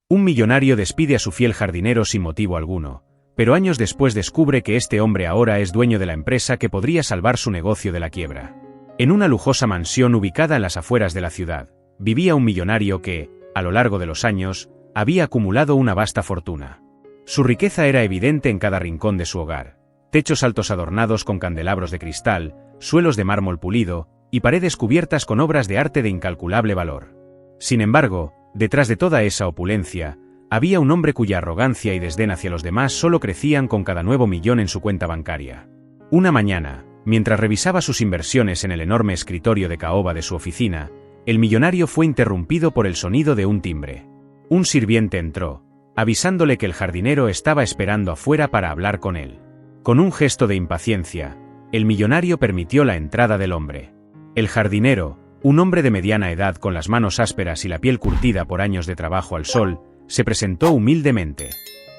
Un millonario despide a su fiel jardinero sin motivo alguno, pero años después descubre que este hombre ahora es dueño de la empresa que podría salvar su negocio de la quiebra. En una lujosa mansión ubicada en las afueras de la ciudad, vivía un millonario que, a lo largo de los años, había acumulado una vasta fortuna. Su riqueza era evidente en cada rincón de su hogar: techos altos adornados con candelabros de cristal, suelos de mármol pulido, y paredes cubiertas con obras de arte de incalculable valor. Sin embargo, detrás de toda esa opulencia, había un hombre cuya arrogancia y desdén hacia los demás solo crecían con cada nuevo millón en su cuenta bancaria. Una mañana, mientras revisaba sus inversiones en el enorme escritorio de caoba de su oficina, el millonario fue interrumpido por el sonido de un timbre. Un sirviente entró, avisándole que el jardinero estaba esperando afuera para hablar con él. Con un gesto de impaciencia, el millonario permitió la entrada del hombre. El jardinero, un hombre de mediana edad con las manos ásperas y la piel curtida por años de trabajo al sol, se presentó humildemente.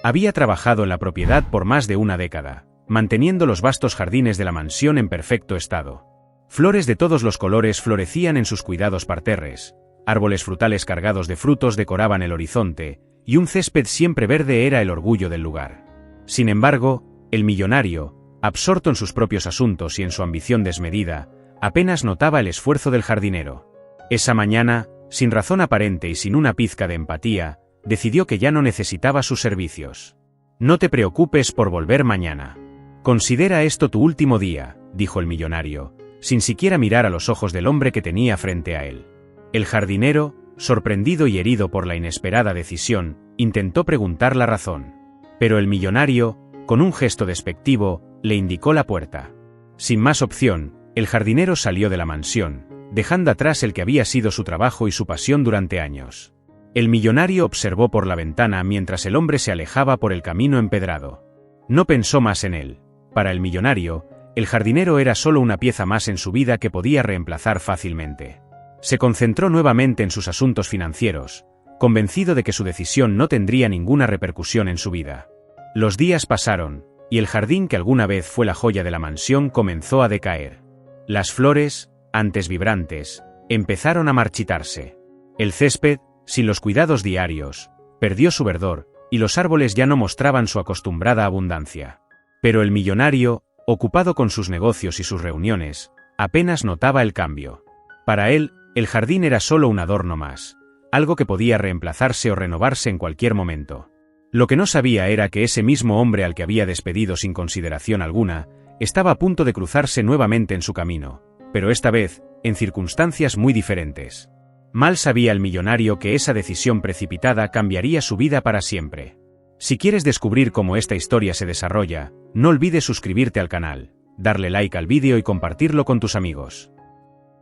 Había trabajado en la propiedad por más de una década, manteniendo los vastos jardines de la mansión en perfecto estado. Flores de todos los colores florecían en sus cuidados parterres, árboles frutales cargados de frutos decoraban el horizonte, y un césped siempre verde era el orgullo del lugar. Sin embargo, el millonario, absorto en sus propios asuntos y en su ambición desmedida, apenas notaba el esfuerzo del jardinero. Esa mañana, sin razón aparente y sin una pizca de empatía, decidió que ya no necesitaba sus servicios. «No te preocupes por volver mañana. Considera esto tu último día», dijo el millonario, sin siquiera mirar a los ojos del hombre que tenía frente a él. El jardinero, sorprendido y herido por la inesperada decisión, intentó preguntar la razón. Pero el millonario, con un gesto despectivo, le indicó la puerta. Sin más opción, el jardinero salió de la mansión, dejando atrás el que había sido su trabajo y su pasión durante años. El millonario observó por la ventana mientras el hombre se alejaba por el camino empedrado. No pensó más en él. Para el millonario, el jardinero era solo una pieza más en su vida que podía reemplazar fácilmente. Se concentró nuevamente en sus asuntos financieros, convencido de que su decisión no tendría ninguna repercusión en su vida. Los días pasaron, y el jardín que alguna vez fue la joya de la mansión comenzó a decaer. Las flores, antes vibrantes, empezaron a marchitarse. El césped, sin los cuidados diarios, perdió su verdor, y los árboles ya no mostraban su acostumbrada abundancia. Pero el millonario, ocupado con sus negocios y sus reuniones, apenas notaba el cambio. Para él, el jardín era solo un adorno más, algo que podía reemplazarse o renovarse en cualquier momento. Lo que no sabía era que ese mismo hombre al que había despedido sin consideración alguna, estaba a punto de cruzarse nuevamente en su camino, pero esta vez, en circunstancias muy diferentes. Mal sabía el millonario que esa decisión precipitada cambiaría su vida para siempre. Si quieres descubrir cómo esta historia se desarrolla, no olvides suscribirte al canal, darle like al vídeo y compartirlo con tus amigos.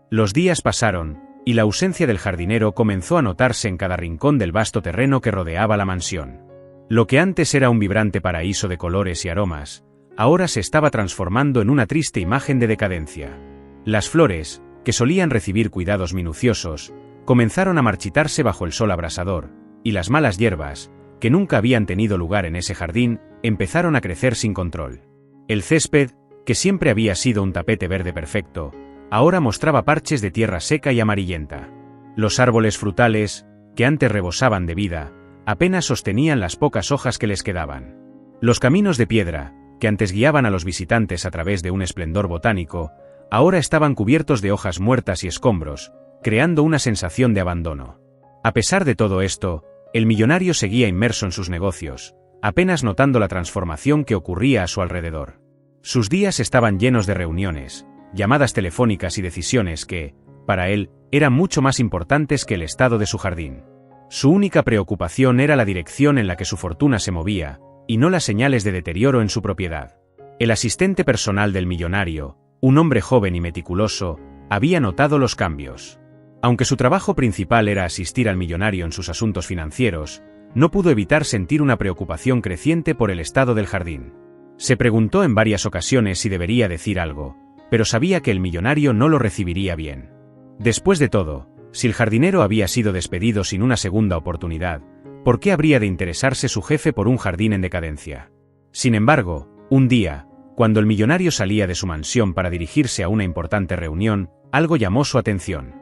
Los días pasaron, y la ausencia del jardinero comenzó a notarse en cada rincón del vasto terreno que rodeaba la mansión. Lo que antes era un vibrante paraíso de colores y aromas, ahora se estaba transformando en una triste imagen de decadencia. Las flores, que solían recibir cuidados minuciosos, comenzaron a marchitarse bajo el sol abrasador, y las malas hierbas, que nunca habían tenido lugar en ese jardín, empezaron a crecer sin control. El césped, que siempre había sido un tapete verde perfecto, ahora mostraba parches de tierra seca y amarillenta. Los árboles frutales, que antes rebosaban de vida, apenas sostenían las pocas hojas que les quedaban. Los caminos de piedra, que antes guiaban a los visitantes a través de un esplendor botánico, ahora estaban cubiertos de hojas muertas y escombros, creando una sensación de abandono. A pesar de todo esto, el millonario seguía inmerso en sus negocios, apenas notando la transformación que ocurría a su alrededor. Sus días estaban llenos de reuniones, llamadas telefónicas y decisiones que, para él, eran mucho más importantes que el estado de su jardín. Su única preocupación era la dirección en la que su fortuna se movía, y no las señales de deterioro en su propiedad. El asistente personal del millonario, un hombre joven y meticuloso, había notado los cambios. Aunque su trabajo principal era asistir al millonario en sus asuntos financieros, no pudo evitar sentir una preocupación creciente por el estado del jardín. Se preguntó en varias ocasiones si debería decir algo, pero sabía que el millonario no lo recibiría bien. Después de todo, si el jardinero había sido despedido sin una segunda oportunidad, ¿por qué habría de interesarse su jefe por un jardín en decadencia? Sin embargo, un día, cuando el millonario salía de su mansión para dirigirse a una importante reunión, algo llamó su atención.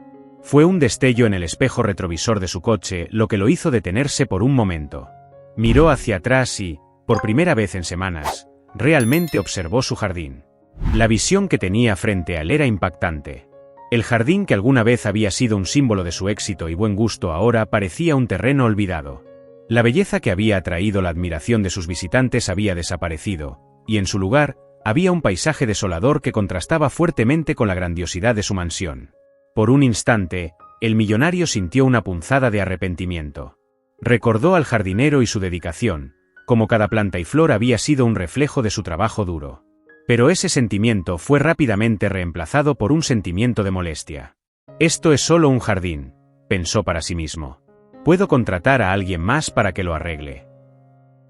Fue un destello en el espejo retrovisor de su coche lo que lo hizo detenerse por un momento. Miró hacia atrás y, por primera vez en semanas, realmente observó su jardín. La visión que tenía frente a él era impactante. El jardín que alguna vez había sido un símbolo de su éxito y buen gusto ahora parecía un terreno olvidado. La belleza que había atraído la admiración de sus visitantes había desaparecido, y en su lugar, había un paisaje desolador que contrastaba fuertemente con la grandiosidad de su mansión. Por un instante, el millonario sintió una punzada de arrepentimiento. Recordó al jardinero y su dedicación, como cada planta y flor había sido un reflejo de su trabajo duro. Pero ese sentimiento fue rápidamente reemplazado por un sentimiento de molestia. Esto es solo un jardín, pensó para sí mismo. Puedo contratar a alguien más para que lo arregle.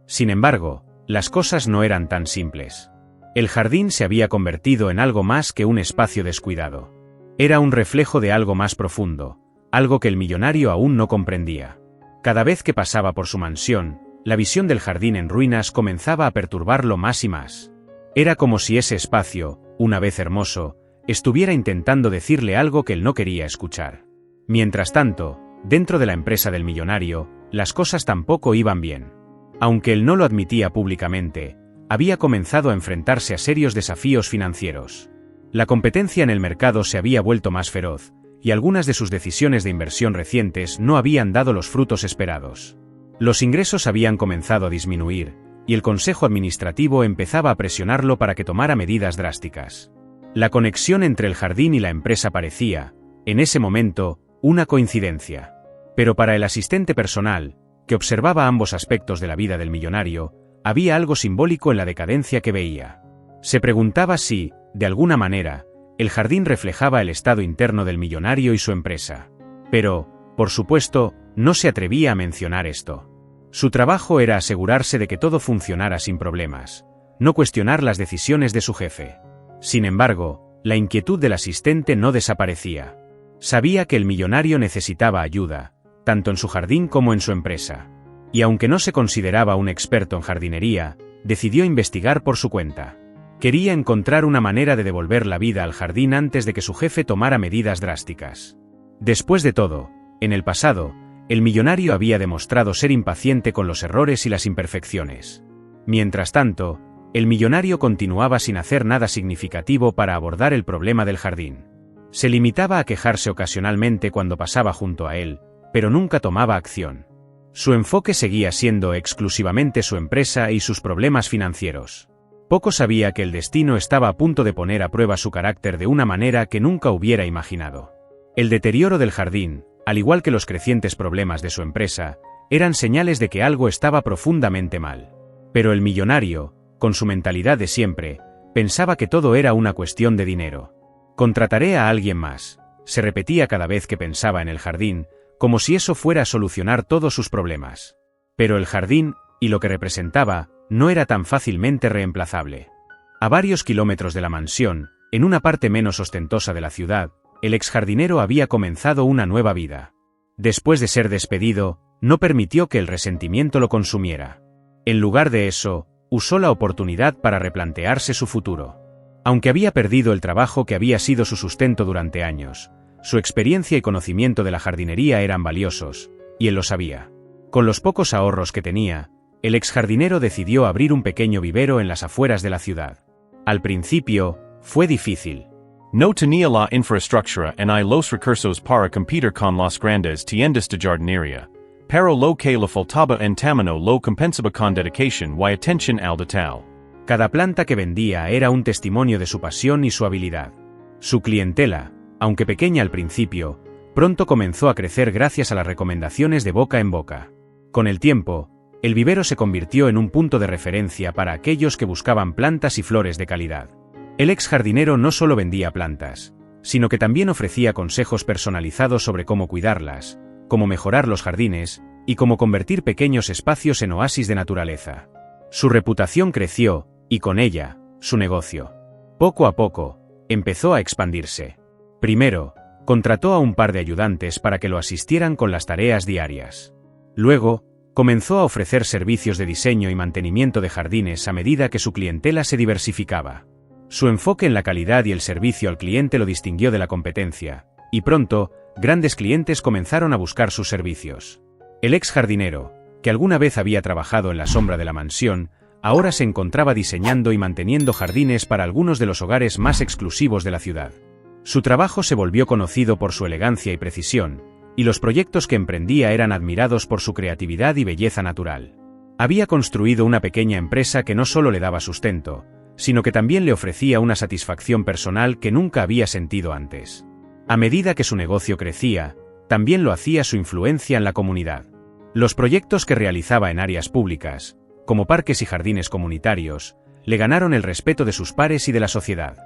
Sin embargo, las cosas no eran tan simples. El jardín se había convertido en algo más que un espacio descuidado. Era un reflejo de algo más profundo, algo que el millonario aún no comprendía. Cada vez que pasaba por su mansión, la visión del jardín en ruinas comenzaba a perturbarlo más y más. Era como si ese espacio, una vez hermoso, estuviera intentando decirle algo que él no quería escuchar. Mientras tanto, dentro de la empresa del millonario, las cosas tampoco iban bien. Aunque él no lo admitía públicamente, había comenzado a enfrentarse a serios desafíos financieros. La competencia en el mercado se había vuelto más feroz, y algunas de sus decisiones de inversión recientes no habían dado los frutos esperados. Los ingresos habían comenzado a disminuir, y el consejo administrativo empezaba a presionarlo para que tomara medidas drásticas. La conexión entre el jardín y la empresa parecía, en ese momento, una coincidencia. Pero para el asistente personal, que observaba ambos aspectos de la vida del millonario, había algo simbólico en la decadencia que veía. Se preguntaba si, de alguna manera, el jardín reflejaba el estado interno del millonario y su empresa. Pero, por supuesto, no se atrevía a mencionar esto. Su trabajo era asegurarse de que todo funcionara sin problemas, no cuestionar las decisiones de su jefe. Sin embargo, la inquietud del asistente no desaparecía. Sabía que el millonario necesitaba ayuda, tanto en su jardín como en su empresa. Y aunque no se consideraba un experto en jardinería, decidió investigar por su cuenta. Quería encontrar una manera de devolver la vida al jardín antes de que su jefe tomara medidas drásticas. Después de todo, en el pasado, el millonario había demostrado ser impaciente con los errores y las imperfecciones. Mientras tanto, el millonario continuaba sin hacer nada significativo para abordar el problema del jardín. Se limitaba a quejarse ocasionalmente cuando pasaba junto a él, pero nunca tomaba acción. Su enfoque seguía siendo exclusivamente su empresa y sus problemas financieros. Poco sabía que el destino estaba a punto de poner a prueba su carácter de una manera que nunca hubiera imaginado. El deterioro del jardín, al igual que los crecientes problemas de su empresa, eran señales de que algo estaba profundamente mal. Pero el millonario, con su mentalidad de siempre, pensaba que todo era una cuestión de dinero. Contrataré a alguien más, se repetía cada vez que pensaba en el jardín, como si eso fuera a solucionar todos sus problemas. Pero el jardín, y lo que representaba, no era tan fácilmente reemplazable. A varios kilómetros de la mansión, en una parte menos ostentosa de la ciudad, el exjardinero había comenzado una nueva vida. Después de ser despedido, no permitió que el resentimiento lo consumiera. En lugar de eso, usó la oportunidad para replantearse su futuro. Aunque había perdido el trabajo que había sido su sustento durante años, su experiencia y conocimiento de la jardinería eran valiosos, y él lo sabía. Con los pocos ahorros que tenía, el exjardinero decidió abrir un pequeño vivero en las afueras de la ciudad. Al principio, fue difícil. No tenía la infraestructura en los recursos para competir con las grandes tiendas de jardinería, pero lo que le faltaba en tamaño lo compensaba con dedicación y atención al detalle. Cada planta que vendía era un testimonio de su pasión y su habilidad. Su clientela, aunque pequeña al principio, pronto comenzó a crecer gracias a las recomendaciones de boca en boca. Con el tiempo, el vivero se convirtió en un punto de referencia para aquellos que buscaban plantas y flores de calidad. El ex jardinero no solo vendía plantas, sino que también ofrecía consejos personalizados sobre cómo cuidarlas, cómo mejorar los jardines, y cómo convertir pequeños espacios en oasis de naturaleza. Su reputación creció, y con ella, su negocio. Poco a poco, empezó a expandirse. Primero, contrató a un par de ayudantes para que lo asistieran con las tareas diarias. Luego, comenzó a ofrecer servicios de diseño y mantenimiento de jardines a medida que su clientela se diversificaba. Su enfoque en la calidad y el servicio al cliente lo distinguió de la competencia, y pronto, grandes clientes comenzaron a buscar sus servicios. El ex jardinero, que alguna vez había trabajado en la sombra de la mansión, ahora se encontraba diseñando y manteniendo jardines para algunos de los hogares más exclusivos de la ciudad. Su trabajo se volvió conocido por su elegancia y precisión, y los proyectos que emprendía eran admirados por su creatividad y belleza natural. Había construido una pequeña empresa que no solo le daba sustento, sino que también le ofrecía una satisfacción personal que nunca había sentido antes. A medida que su negocio crecía, también lo hacía su influencia en la comunidad. Los proyectos que realizaba en áreas públicas, como parques y jardines comunitarios, le ganaron el respeto de sus pares y de la sociedad.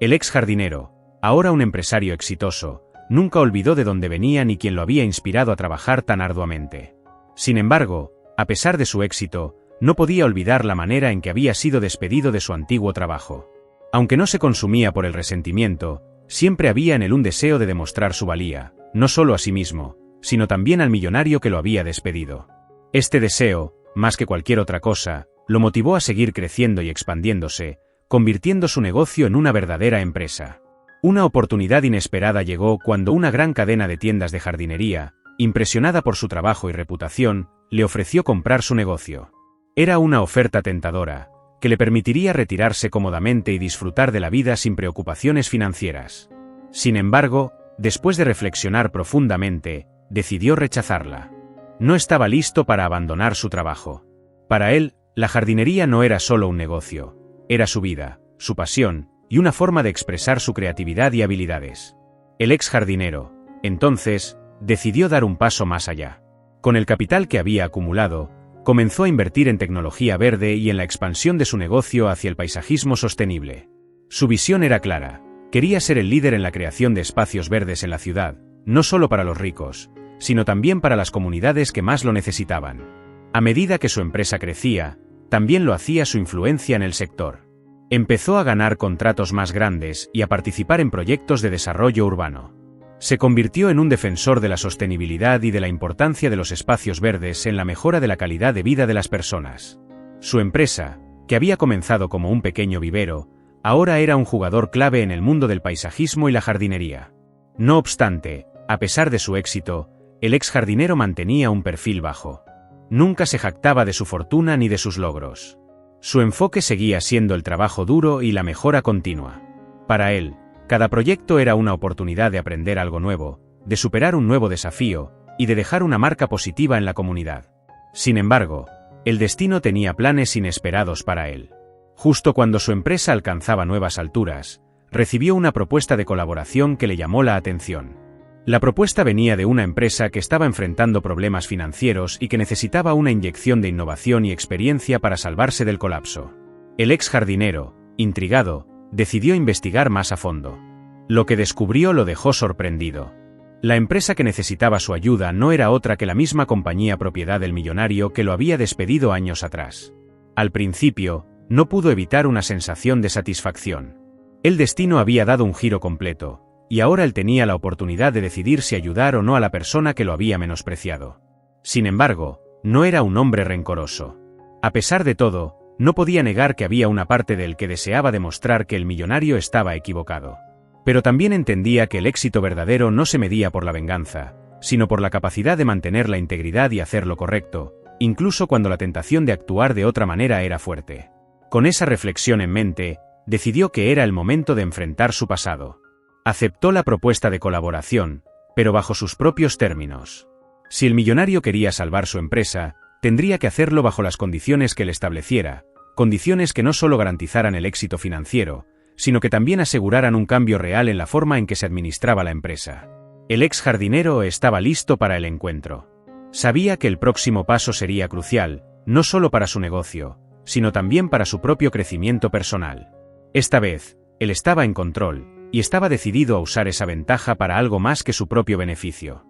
El ex jardinero, ahora un empresario exitoso, nunca olvidó de dónde venía ni quién lo había inspirado a trabajar tan arduamente. Sin embargo, a pesar de su éxito, no podía olvidar la manera en que había sido despedido de su antiguo trabajo. Aunque no se consumía por el resentimiento, siempre había en él un deseo de demostrar su valía, no solo a sí mismo, sino también al millonario que lo había despedido. Este deseo, más que cualquier otra cosa, lo motivó a seguir creciendo y expandiéndose, convirtiendo su negocio en una verdadera empresa. Una oportunidad inesperada llegó cuando una gran cadena de tiendas de jardinería, impresionada por su trabajo y reputación, le ofreció comprar su negocio. Era una oferta tentadora, que le permitiría retirarse cómodamente y disfrutar de la vida sin preocupaciones financieras. Sin embargo, después de reflexionar profundamente, decidió rechazarla. No estaba listo para abandonar su trabajo. Para él, la jardinería no era solo un negocio, era su vida, su pasión, y una forma de expresar su creatividad y habilidades. El ex jardinero, entonces, decidió dar un paso más allá. Con el capital que había acumulado, comenzó a invertir en tecnología verde y en la expansión de su negocio hacia el paisajismo sostenible. Su visión era clara: quería ser el líder en la creación de espacios verdes en la ciudad, no solo para los ricos, sino también para las comunidades que más lo necesitaban. A medida que su empresa crecía, también lo hacía su influencia en el sector. Empezó a ganar contratos más grandes y a participar en proyectos de desarrollo urbano. Se convirtió en un defensor de la sostenibilidad y de la importancia de los espacios verdes en la mejora de la calidad de vida de las personas. Su empresa, que había comenzado como un pequeño vivero, ahora era un jugador clave en el mundo del paisajismo y la jardinería. No obstante, a pesar de su éxito, el ex jardinero mantenía un perfil bajo. Nunca se jactaba de su fortuna ni de sus logros. Su enfoque seguía siendo el trabajo duro y la mejora continua. Para él, cada proyecto era una oportunidad de aprender algo nuevo, de superar un nuevo desafío, y de dejar una marca positiva en la comunidad. Sin embargo, el destino tenía planes inesperados para él. Justo cuando su empresa alcanzaba nuevas alturas, recibió una propuesta de colaboración que le llamó la atención. La propuesta venía de una empresa que estaba enfrentando problemas financieros y que necesitaba una inyección de innovación y experiencia para salvarse del colapso. El ex jardinero, intrigado, decidió investigar más a fondo. Lo que descubrió lo dejó sorprendido. La empresa que necesitaba su ayuda no era otra que la misma compañía propiedad del millonario que lo había despedido años atrás. Al principio, no pudo evitar una sensación de satisfacción. El destino había dado un giro completo, y ahora él tenía la oportunidad de decidir si ayudar o no a la persona que lo había menospreciado. Sin embargo, no era un hombre rencoroso. A pesar de todo, no podía negar que había una parte de él que deseaba demostrar que el millonario estaba equivocado. Pero también entendía que el éxito verdadero no se medía por la venganza, sino por la capacidad de mantener la integridad y hacer lo correcto, incluso cuando la tentación de actuar de otra manera era fuerte. Con esa reflexión en mente, decidió que era el momento de enfrentar su pasado. Aceptó la propuesta de colaboración, pero bajo sus propios términos. Si el millonario quería salvar su empresa, tendría que hacerlo bajo las condiciones que él estableciera, condiciones que no solo garantizaran el éxito financiero, sino que también aseguraran un cambio real en la forma en que se administraba la empresa. El ex jardinero estaba listo para el encuentro. Sabía que el próximo paso sería crucial, no solo para su negocio, sino también para su propio crecimiento personal. Esta vez, él estaba en control, y estaba decidido a usar esa ventaja para algo más que su propio beneficio.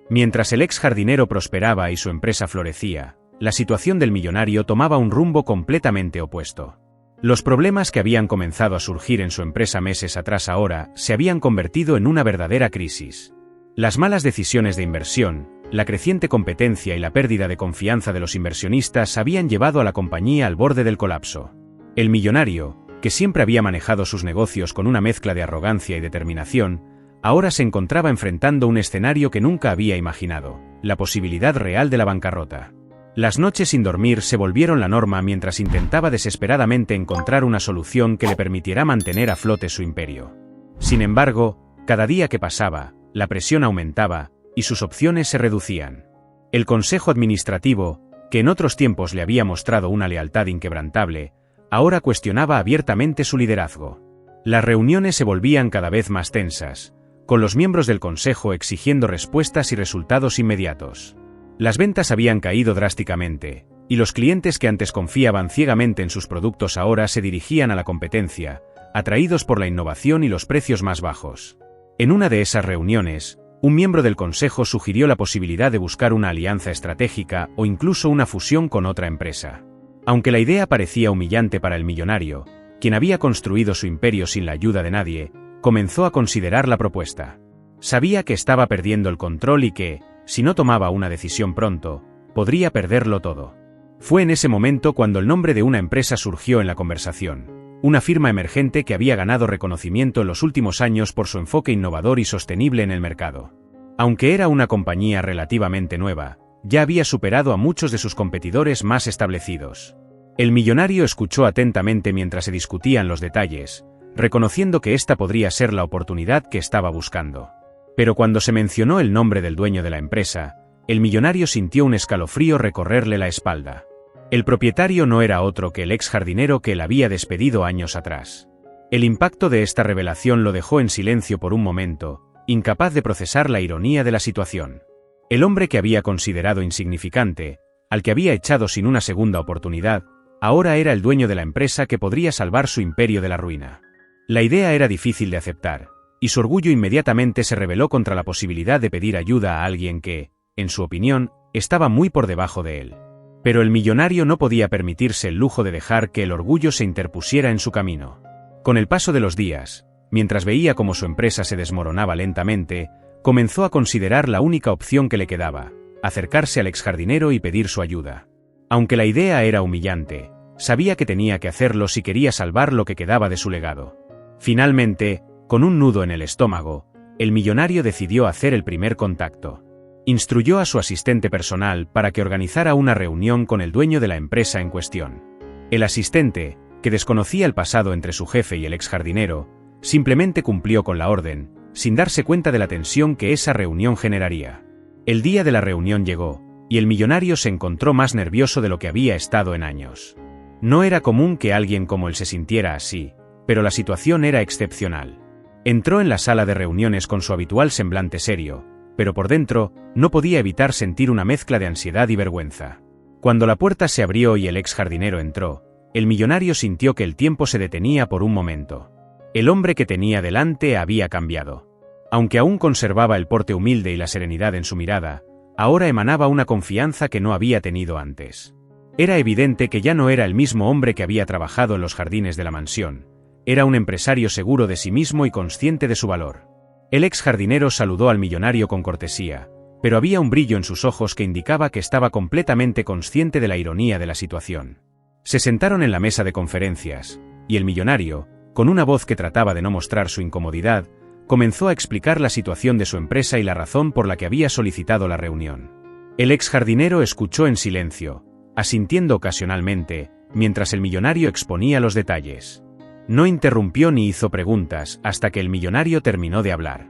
Mientras el ex jardinero prosperaba y su empresa florecía, la situación del millonario tomaba un rumbo completamente opuesto. Los problemas que habían comenzado a surgir en su empresa meses atrás ahora se habían convertido en una verdadera crisis. Las malas decisiones de inversión, la creciente competencia y la pérdida de confianza de los inversionistas habían llevado a la compañía al borde del colapso. El millonario, que siempre había manejado sus negocios con una mezcla de arrogancia y determinación, Ahora se encontraba enfrentando un escenario que nunca había imaginado, la posibilidad real de la bancarrota. Las noches sin dormir se volvieron la norma mientras intentaba desesperadamente encontrar una solución que le permitiera mantener a flote su imperio. Sin embargo, cada día que pasaba, la presión aumentaba, y sus opciones se reducían. El Consejo Administrativo, que en otros tiempos le había mostrado una lealtad inquebrantable, ahora cuestionaba abiertamente su liderazgo. Las reuniones se volvían cada vez más tensas, con los miembros del Consejo exigiendo respuestas y resultados inmediatos. Las ventas habían caído drásticamente, y los clientes que antes confiaban ciegamente en sus productos ahora se dirigían a la competencia, atraídos por la innovación y los precios más bajos. En una de esas reuniones, un miembro del Consejo sugirió la posibilidad de buscar una alianza estratégica o incluso una fusión con otra empresa. Aunque la idea parecía humillante para el millonario, quien había construido su imperio sin la ayuda de nadie, comenzó a considerar la propuesta. Sabía que estaba perdiendo el control y que, si no tomaba una decisión pronto, podría perderlo todo. Fue en ese momento cuando el nombre de una empresa surgió en la conversación, una firma emergente que había ganado reconocimiento en los últimos años por su enfoque innovador y sostenible en el mercado. Aunque era una compañía relativamente nueva, ya había superado a muchos de sus competidores más establecidos. El millonario escuchó atentamente mientras se discutían los detalles, reconociendo que esta podría ser la oportunidad que estaba buscando. Pero cuando se mencionó el nombre del dueño de la empresa, el millonario sintió un escalofrío recorrerle la espalda. El propietario no era otro que el ex jardinero que él había despedido años atrás. El impacto de esta revelación lo dejó en silencio por un momento, incapaz de procesar la ironía de la situación. El hombre que había considerado insignificante, al que había echado sin una segunda oportunidad, ahora era el dueño de la empresa que podría salvar su imperio de la ruina. La idea era difícil de aceptar, y su orgullo inmediatamente se rebeló contra la posibilidad de pedir ayuda a alguien que, en su opinión, estaba muy por debajo de él. Pero el millonario no podía permitirse el lujo de dejar que el orgullo se interpusiera en su camino. Con el paso de los días, mientras veía cómo su empresa se desmoronaba lentamente, comenzó a considerar la única opción que le quedaba, acercarse al exjardinero y pedir su ayuda. Aunque la idea era humillante, sabía que tenía que hacerlo si quería salvar lo que quedaba de su legado. Finalmente, con un nudo en el estómago, el millonario decidió hacer el primer contacto. Instruyó a su asistente personal para que organizara una reunión con el dueño de la empresa en cuestión. El asistente, que desconocía el pasado entre su jefe y el ex jardinero, simplemente cumplió con la orden, sin darse cuenta de la tensión que esa reunión generaría. El día de la reunión llegó, y el millonario se encontró más nervioso de lo que había estado en años. No era común que alguien como él se sintiera así, pero la situación era excepcional. Entró en la sala de reuniones con su habitual semblante serio, pero por dentro, no podía evitar sentir una mezcla de ansiedad y vergüenza. Cuando la puerta se abrió y el ex jardinero entró, el millonario sintió que el tiempo se detenía por un momento. El hombre que tenía delante había cambiado. Aunque aún conservaba el porte humilde y la serenidad en su mirada, ahora emanaba una confianza que no había tenido antes. Era evidente que ya no era el mismo hombre que había trabajado en los jardines de la mansión. Era un empresario seguro de sí mismo y consciente de su valor. El ex jardinero saludó al millonario con cortesía, pero había un brillo en sus ojos que indicaba que estaba completamente consciente de la ironía de la situación. Se sentaron en la mesa de conferencias, y el millonario, con una voz que trataba de no mostrar su incomodidad, comenzó a explicar la situación de su empresa y la razón por la que había solicitado la reunión. El ex jardinero escuchó en silencio, asintiendo ocasionalmente, mientras el millonario exponía los detalles. No interrumpió ni hizo preguntas hasta que el millonario terminó de hablar.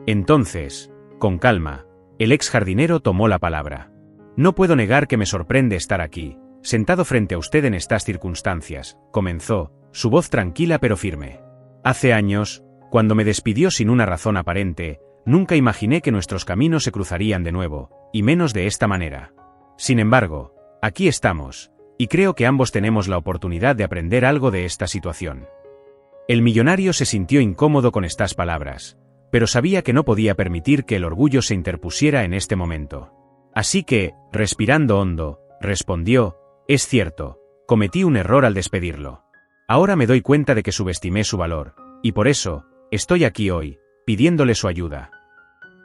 Entonces, con calma, el ex jardinero tomó la palabra. No puedo negar que me sorprende estar aquí, sentado frente a usted en estas circunstancias, comenzó, su voz tranquila pero firme. Hace años, cuando me despidió sin una razón aparente, nunca imaginé que nuestros caminos se cruzarían de nuevo, y menos de esta manera. Sin embargo, aquí estamos, y creo que ambos tenemos la oportunidad de aprender algo de esta situación. El millonario se sintió incómodo con estas palabras, pero sabía que no podía permitir que el orgullo se interpusiera en este momento. Así que, respirando hondo, respondió, es cierto, cometí un error al despedirlo. Ahora me doy cuenta de que subestimé su valor, y por eso, estoy aquí hoy, pidiéndole su ayuda.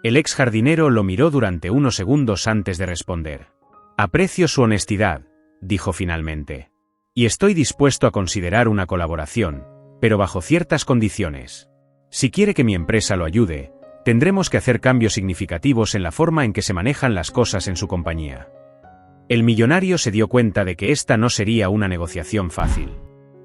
El ex jardinero lo miró durante unos segundos antes de responder. Aprecio su honestidad, dijo finalmente. Y estoy dispuesto a considerar una colaboración, pero bajo ciertas condiciones. Si quiere que mi empresa lo ayude, Tendremos que hacer cambios significativos en la forma en que se manejan las cosas en su compañía. El millonario se dio cuenta de que esta no sería una negociación fácil.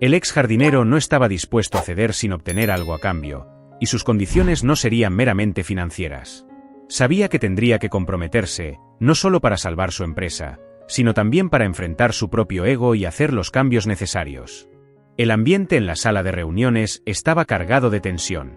El ex jardinero no estaba dispuesto a ceder sin obtener algo a cambio, y sus condiciones no serían meramente financieras. Sabía que tendría que comprometerse, no solo para salvar su empresa, sino también para enfrentar su propio ego y hacer los cambios necesarios. El ambiente en la sala de reuniones estaba cargado de tensión.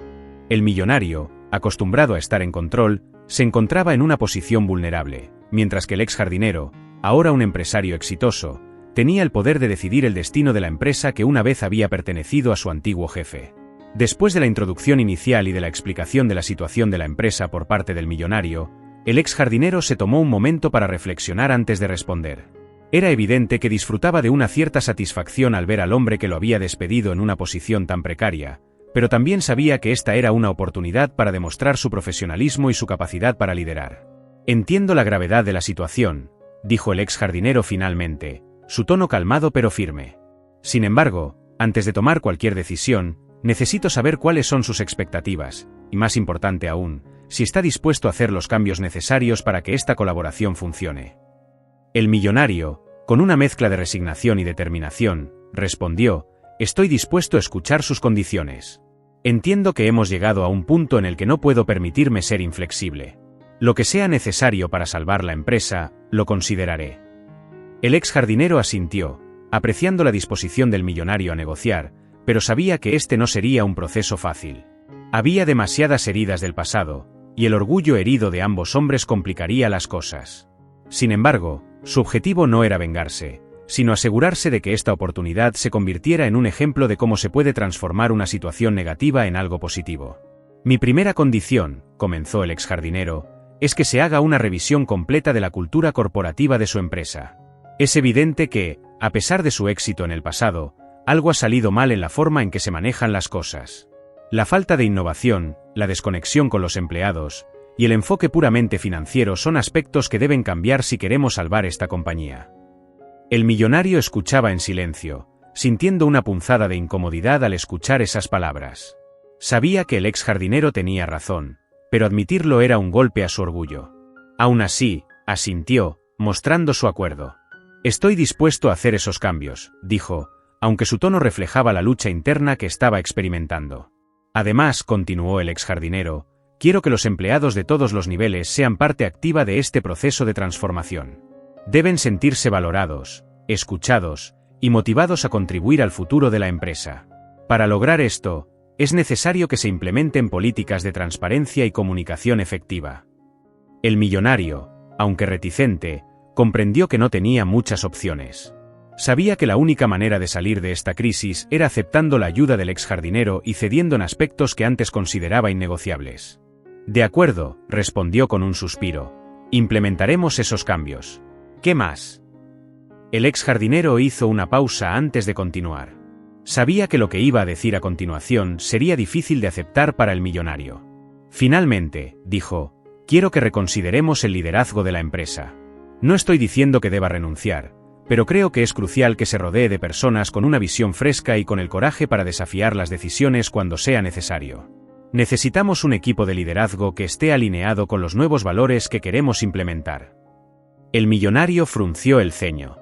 El millonario, acostumbrado a estar en control, se encontraba en una posición vulnerable, mientras que el ex jardinero, ahora un empresario exitoso, tenía el poder de decidir el destino de la empresa que una vez había pertenecido a su antiguo jefe. Después de la introducción inicial y de la explicación de la situación de la empresa por parte del millonario, el ex jardinero se tomó un momento para reflexionar antes de responder. Era evidente que disfrutaba de una cierta satisfacción al ver al hombre que lo había despedido en una posición tan precaria, pero también sabía que esta era una oportunidad para demostrar su profesionalismo y su capacidad para liderar. Entiendo la gravedad de la situación, dijo el ex jardinero finalmente, su tono calmado pero firme. Sin embargo, antes de tomar cualquier decisión, necesito saber cuáles son sus expectativas, y más importante aún, si está dispuesto a hacer los cambios necesarios para que esta colaboración funcione. El millonario, con una mezcla de resignación y determinación, respondió: estoy dispuesto a escuchar sus condiciones. Entiendo que hemos llegado a un punto en el que no puedo permitirme ser inflexible. Lo que sea necesario para salvar la empresa, lo consideraré. El ex jardinero asintió, apreciando la disposición del millonario a negociar, pero sabía que este no sería un proceso fácil. Había demasiadas heridas del pasado, y el orgullo herido de ambos hombres complicaría las cosas. Sin embargo, su objetivo no era vengarse, sino asegurarse de que esta oportunidad se convirtiera en un ejemplo de cómo se puede transformar una situación negativa en algo positivo. Mi primera condición, comenzó el ex jardinero, es que se haga una revisión completa de la cultura corporativa de su empresa. Es evidente que, a pesar de su éxito en el pasado, algo ha salido mal en la forma en que se manejan las cosas. La falta de innovación, la desconexión con los empleados, y el enfoque puramente financiero son aspectos que deben cambiar si queremos salvar esta compañía. El millonario escuchaba en silencio, sintiendo una punzada de incomodidad al escuchar esas palabras. Sabía que el ex jardinero tenía razón, pero admitirlo era un golpe a su orgullo. Aún así, asintió, mostrando su acuerdo. Estoy dispuesto a hacer esos cambios, dijo, aunque su tono reflejaba la lucha interna que estaba experimentando. Además, continuó el ex jardinero, quiero que los empleados de todos los niveles sean parte activa de este proceso de transformación. Deben sentirse valorados, escuchados y motivados a contribuir al futuro de la empresa. Para lograr esto, es necesario que se implementen políticas de transparencia y comunicación efectiva. El millonario, aunque reticente, comprendió que no tenía muchas opciones. Sabía que la única manera de salir de esta crisis era aceptando la ayuda del ex jardinero y cediendo en aspectos que antes consideraba innegociables. De acuerdo, respondió con un suspiro. Implementaremos esos cambios. ¿Qué más? El ex jardinero hizo una pausa antes de continuar. Sabía que lo que iba a decir a continuación sería difícil de aceptar para el millonario. Finalmente, dijo, quiero que reconsideremos el liderazgo de la empresa. No estoy diciendo que deba renunciar, pero creo que es crucial que se rodee de personas con una visión fresca y con el coraje para desafiar las decisiones cuando sea necesario. Necesitamos un equipo de liderazgo que esté alineado con los nuevos valores que queremos implementar. El millonario frunció el ceño.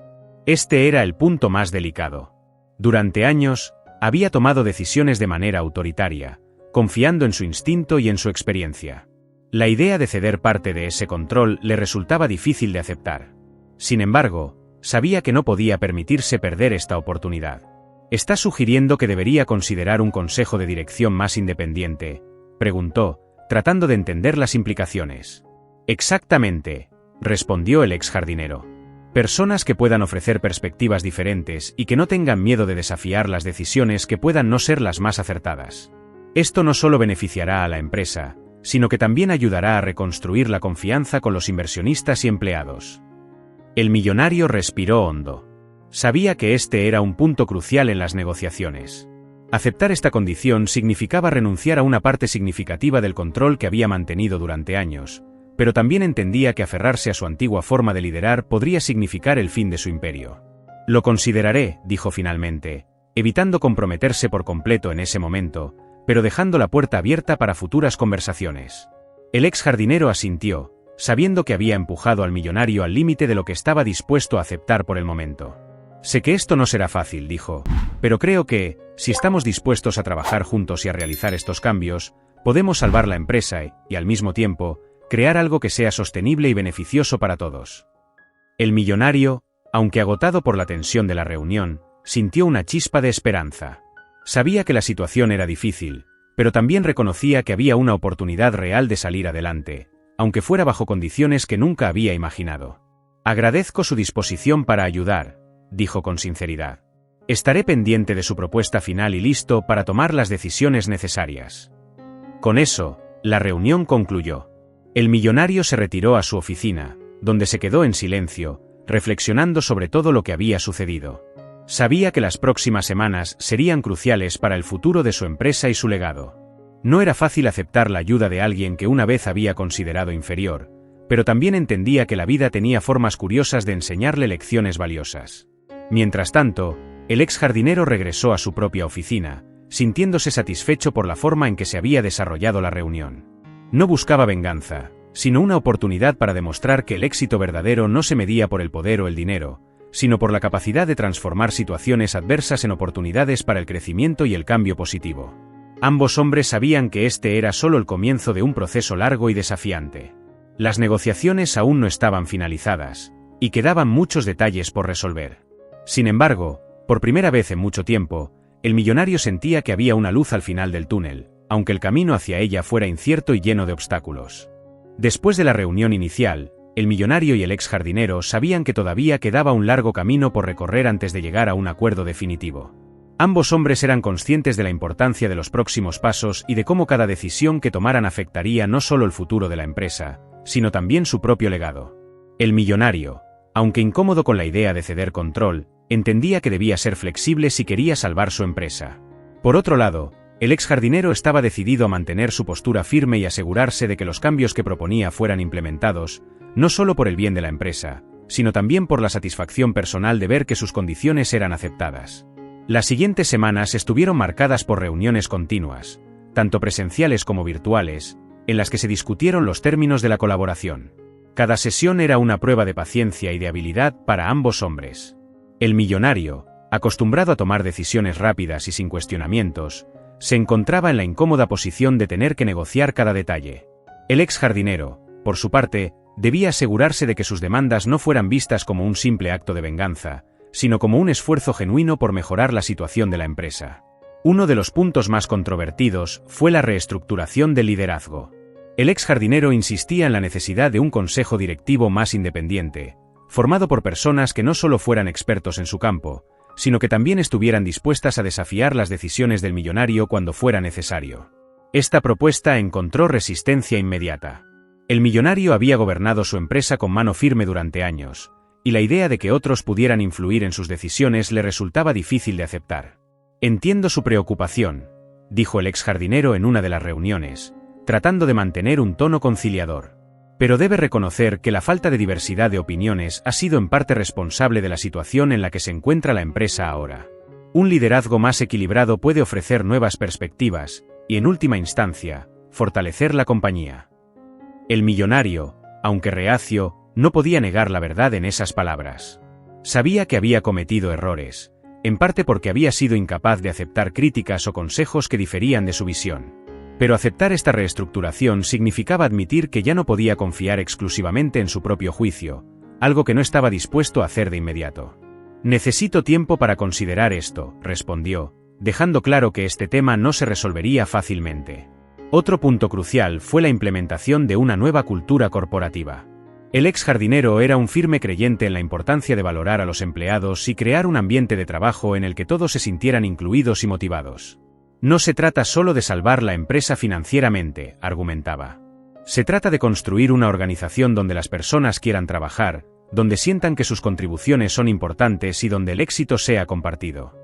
Este era el punto más delicado. Durante años, había tomado decisiones de manera autoritaria, confiando en su instinto y en su experiencia. La idea de ceder parte de ese control le resultaba difícil de aceptar. Sin embargo, sabía que no podía permitirse perder esta oportunidad. ¿Está sugiriendo que debería considerar un consejo de dirección más independiente?, preguntó, tratando de entender las implicaciones. Exactamente, respondió el ex jardinero. Personas que puedan ofrecer perspectivas diferentes y que no tengan miedo de desafiar las decisiones que puedan no ser las más acertadas. Esto no solo beneficiará a la empresa, sino que también ayudará a reconstruir la confianza con los inversionistas y empleados. El millonario respiró hondo. Sabía que este era un punto crucial en las negociaciones. Aceptar esta condición significaba renunciar a una parte significativa del control que había mantenido durante años, pero también entendía que aferrarse a su antigua forma de liderar podría significar el fin de su imperio. Lo consideraré, dijo finalmente, evitando comprometerse por completo en ese momento, pero dejando la puerta abierta para futuras conversaciones. El ex jardinero asintió, sabiendo que había empujado al millonario al límite de lo que estaba dispuesto a aceptar por el momento. Sé que esto no será fácil, dijo, pero creo que, si estamos dispuestos a trabajar juntos y a realizar estos cambios, podemos salvar la empresa y, al mismo tiempo, crear algo que sea sostenible y beneficioso para todos. El millonario, aunque agotado por la tensión de la reunión, sintió una chispa de esperanza. Sabía que la situación era difícil, pero también reconocía que había una oportunidad real de salir adelante, aunque fuera bajo condiciones que nunca había imaginado. Agradezco su disposición para ayudar, dijo con sinceridad. Estaré pendiente de su propuesta final y listo para tomar las decisiones necesarias. Con eso, la reunión concluyó. El millonario se retiró a su oficina, donde se quedó en silencio, reflexionando sobre todo lo que había sucedido. Sabía que las próximas semanas serían cruciales para el futuro de su empresa y su legado. No era fácil aceptar la ayuda de alguien que una vez había considerado inferior, pero también entendía que la vida tenía formas curiosas de enseñarle lecciones valiosas. Mientras tanto, el ex jardinero regresó a su propia oficina, sintiéndose satisfecho por la forma en que se había desarrollado la reunión. No buscaba venganza, sino una oportunidad para demostrar que el éxito verdadero no se medía por el poder o el dinero, sino por la capacidad de transformar situaciones adversas en oportunidades para el crecimiento y el cambio positivo. Ambos hombres sabían que este era solo el comienzo de un proceso largo y desafiante. Las negociaciones aún no estaban finalizadas, y quedaban muchos detalles por resolver. Sin embargo, por primera vez en mucho tiempo, el millonario sentía que había una luz al final del túnel, aunque el camino hacia ella fuera incierto y lleno de obstáculos. Después de la reunión inicial, el millonario y el ex jardinero sabían que todavía quedaba un largo camino por recorrer antes de llegar a un acuerdo definitivo. Ambos hombres eran conscientes de la importancia de los próximos pasos y de cómo cada decisión que tomaran afectaría no solo el futuro de la empresa, sino también su propio legado. El millonario, aunque incómodo con la idea de ceder control, entendía que debía ser flexible si quería salvar su empresa. Por otro lado, el ex jardinero estaba decidido a mantener su postura firme y asegurarse de que los cambios que proponía fueran implementados, no solo por el bien de la empresa, sino también por la satisfacción personal de ver que sus condiciones eran aceptadas. Las siguientes semanas estuvieron marcadas por reuniones continuas, tanto presenciales como virtuales, en las que se discutieron los términos de la colaboración. Cada sesión era una prueba de paciencia y de habilidad para ambos hombres. El millonario, acostumbrado a tomar decisiones rápidas y sin cuestionamientos, se encontraba en la incómoda posición de tener que negociar cada detalle. El ex jardinero, por su parte, debía asegurarse de que sus demandas no fueran vistas como un simple acto de venganza, sino como un esfuerzo genuino por mejorar la situación de la empresa. Uno de los puntos más controvertidos fue la reestructuración del liderazgo. El ex jardinero insistía en la necesidad de un consejo directivo más independiente, formado por personas que no solo fueran expertos en su campo, sino que también estuvieran dispuestas a desafiar las decisiones del millonario cuando fuera necesario. Esta propuesta encontró resistencia inmediata. El millonario había gobernado su empresa con mano firme durante años, y la idea de que otros pudieran influir en sus decisiones le resultaba difícil de aceptar. Entiendo su preocupación, dijo el ex jardinero en una de las reuniones, tratando de mantener un tono conciliador. Pero debe reconocer que la falta de diversidad de opiniones ha sido en parte responsable de la situación en la que se encuentra la empresa ahora. Un liderazgo más equilibrado puede ofrecer nuevas perspectivas, y en última instancia, fortalecer la compañía. El millonario, aunque reacio, no podía negar la verdad en esas palabras. Sabía que había cometido errores, en parte porque había sido incapaz de aceptar críticas o consejos que diferían de su visión. Pero aceptar esta reestructuración significaba admitir que ya no podía confiar exclusivamente en su propio juicio, algo que no estaba dispuesto a hacer de inmediato. Necesito tiempo para considerar esto, respondió, dejando claro que este tema no se resolvería fácilmente. Otro punto crucial fue la implementación de una nueva cultura corporativa. El ex jardinero era un firme creyente en la importancia de valorar a los empleados y crear un ambiente de trabajo en el que todos se sintieran incluidos y motivados. No se trata solo de salvar la empresa financieramente, argumentaba. Se trata de construir una organización donde las personas quieran trabajar, donde sientan que sus contribuciones son importantes y donde el éxito sea compartido.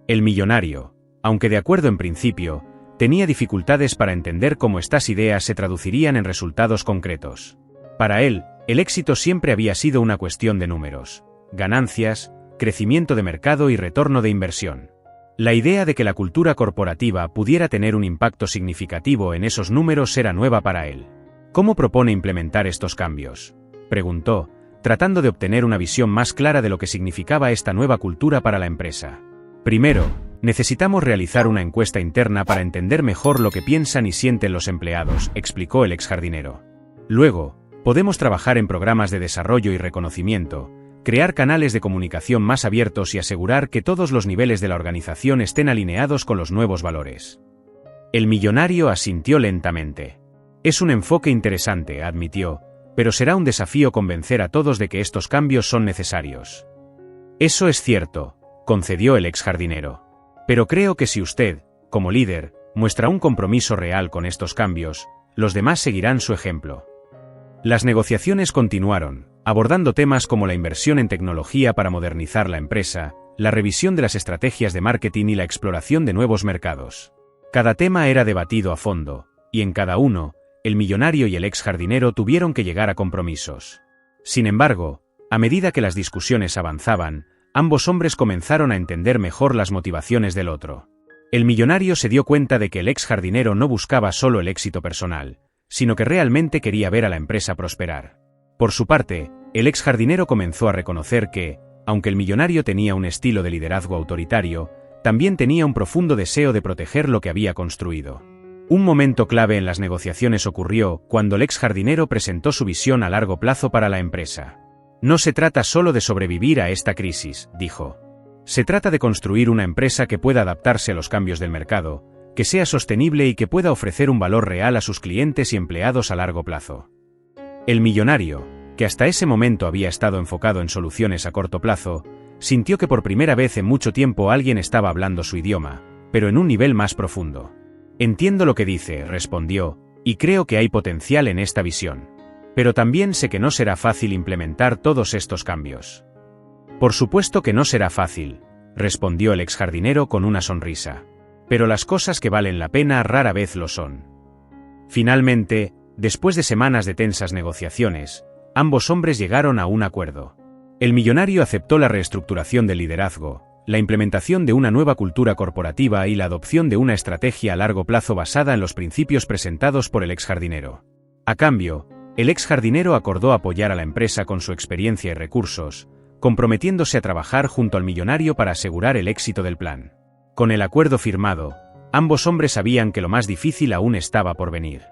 El millonario, aunque de acuerdo en principio, tenía dificultades para entender cómo estas ideas se traducirían en resultados concretos. Para él, el éxito siempre había sido una cuestión de números, ganancias, crecimiento de mercado y retorno de inversión. La idea de que la cultura corporativa pudiera tener un impacto significativo en esos números era nueva para él. ¿Cómo propone implementar estos cambios?, preguntó, tratando de obtener una visión más clara de lo que significaba esta nueva cultura para la empresa. Primero, necesitamos realizar una encuesta interna para entender mejor lo que piensan y sienten los empleados, explicó el exjardinero. Luego, podemos trabajar en programas de desarrollo y reconocimiento, crear canales de comunicación más abiertos y asegurar que todos los niveles de la organización estén alineados con los nuevos valores. El millonario asintió lentamente. Es un enfoque interesante, admitió, pero será un desafío convencer a todos de que estos cambios son necesarios. Eso es cierto, concedió el exjardinero. Pero creo que si usted, como líder, muestra un compromiso real con estos cambios, los demás seguirán su ejemplo. Las negociaciones continuaron, abordando temas como la inversión en tecnología para modernizar la empresa, la revisión de las estrategias de marketing y la exploración de nuevos mercados. Cada tema era debatido a fondo, y en cada uno, el millonario y el exjardinero tuvieron que llegar a compromisos. Sin embargo, a medida que las discusiones avanzaban, ambos hombres comenzaron a entender mejor las motivaciones del otro. El millonario se dio cuenta de que el exjardinero no buscaba solo el éxito personal, sino que realmente quería ver a la empresa prosperar. Por su parte, el exjardinero comenzó a reconocer que, aunque el millonario tenía un estilo de liderazgo autoritario, también tenía un profundo deseo de proteger lo que había construido. Un momento clave en las negociaciones ocurrió cuando el exjardinero presentó su visión a largo plazo para la empresa. No se trata solo de sobrevivir a esta crisis, dijo. Se trata de construir una empresa que pueda adaptarse a los cambios del mercado, que sea sostenible y que pueda ofrecer un valor real a sus clientes y empleados a largo plazo. El millonario, que hasta ese momento había estado enfocado en soluciones a corto plazo, sintió que por primera vez en mucho tiempo alguien estaba hablando su idioma, pero en un nivel más profundo. Entiendo lo que dice, respondió, y creo que hay potencial en esta visión. Pero también sé que no será fácil implementar todos estos cambios. Por supuesto que no será fácil, respondió el exjardinero con una sonrisa. Pero las cosas que valen la pena rara vez lo son. Finalmente, después de semanas de tensas negociaciones, ambos hombres llegaron a un acuerdo. El millonario aceptó la reestructuración del liderazgo, la implementación de una nueva cultura corporativa y la adopción de una estrategia a largo plazo basada en los principios presentados por el exjardinero. A cambio, el exjardinero acordó apoyar a la empresa con su experiencia y recursos, comprometiéndose a trabajar junto al millonario para asegurar el éxito del plan. Con el acuerdo firmado, ambos hombres sabían que lo más difícil aún estaba por venir.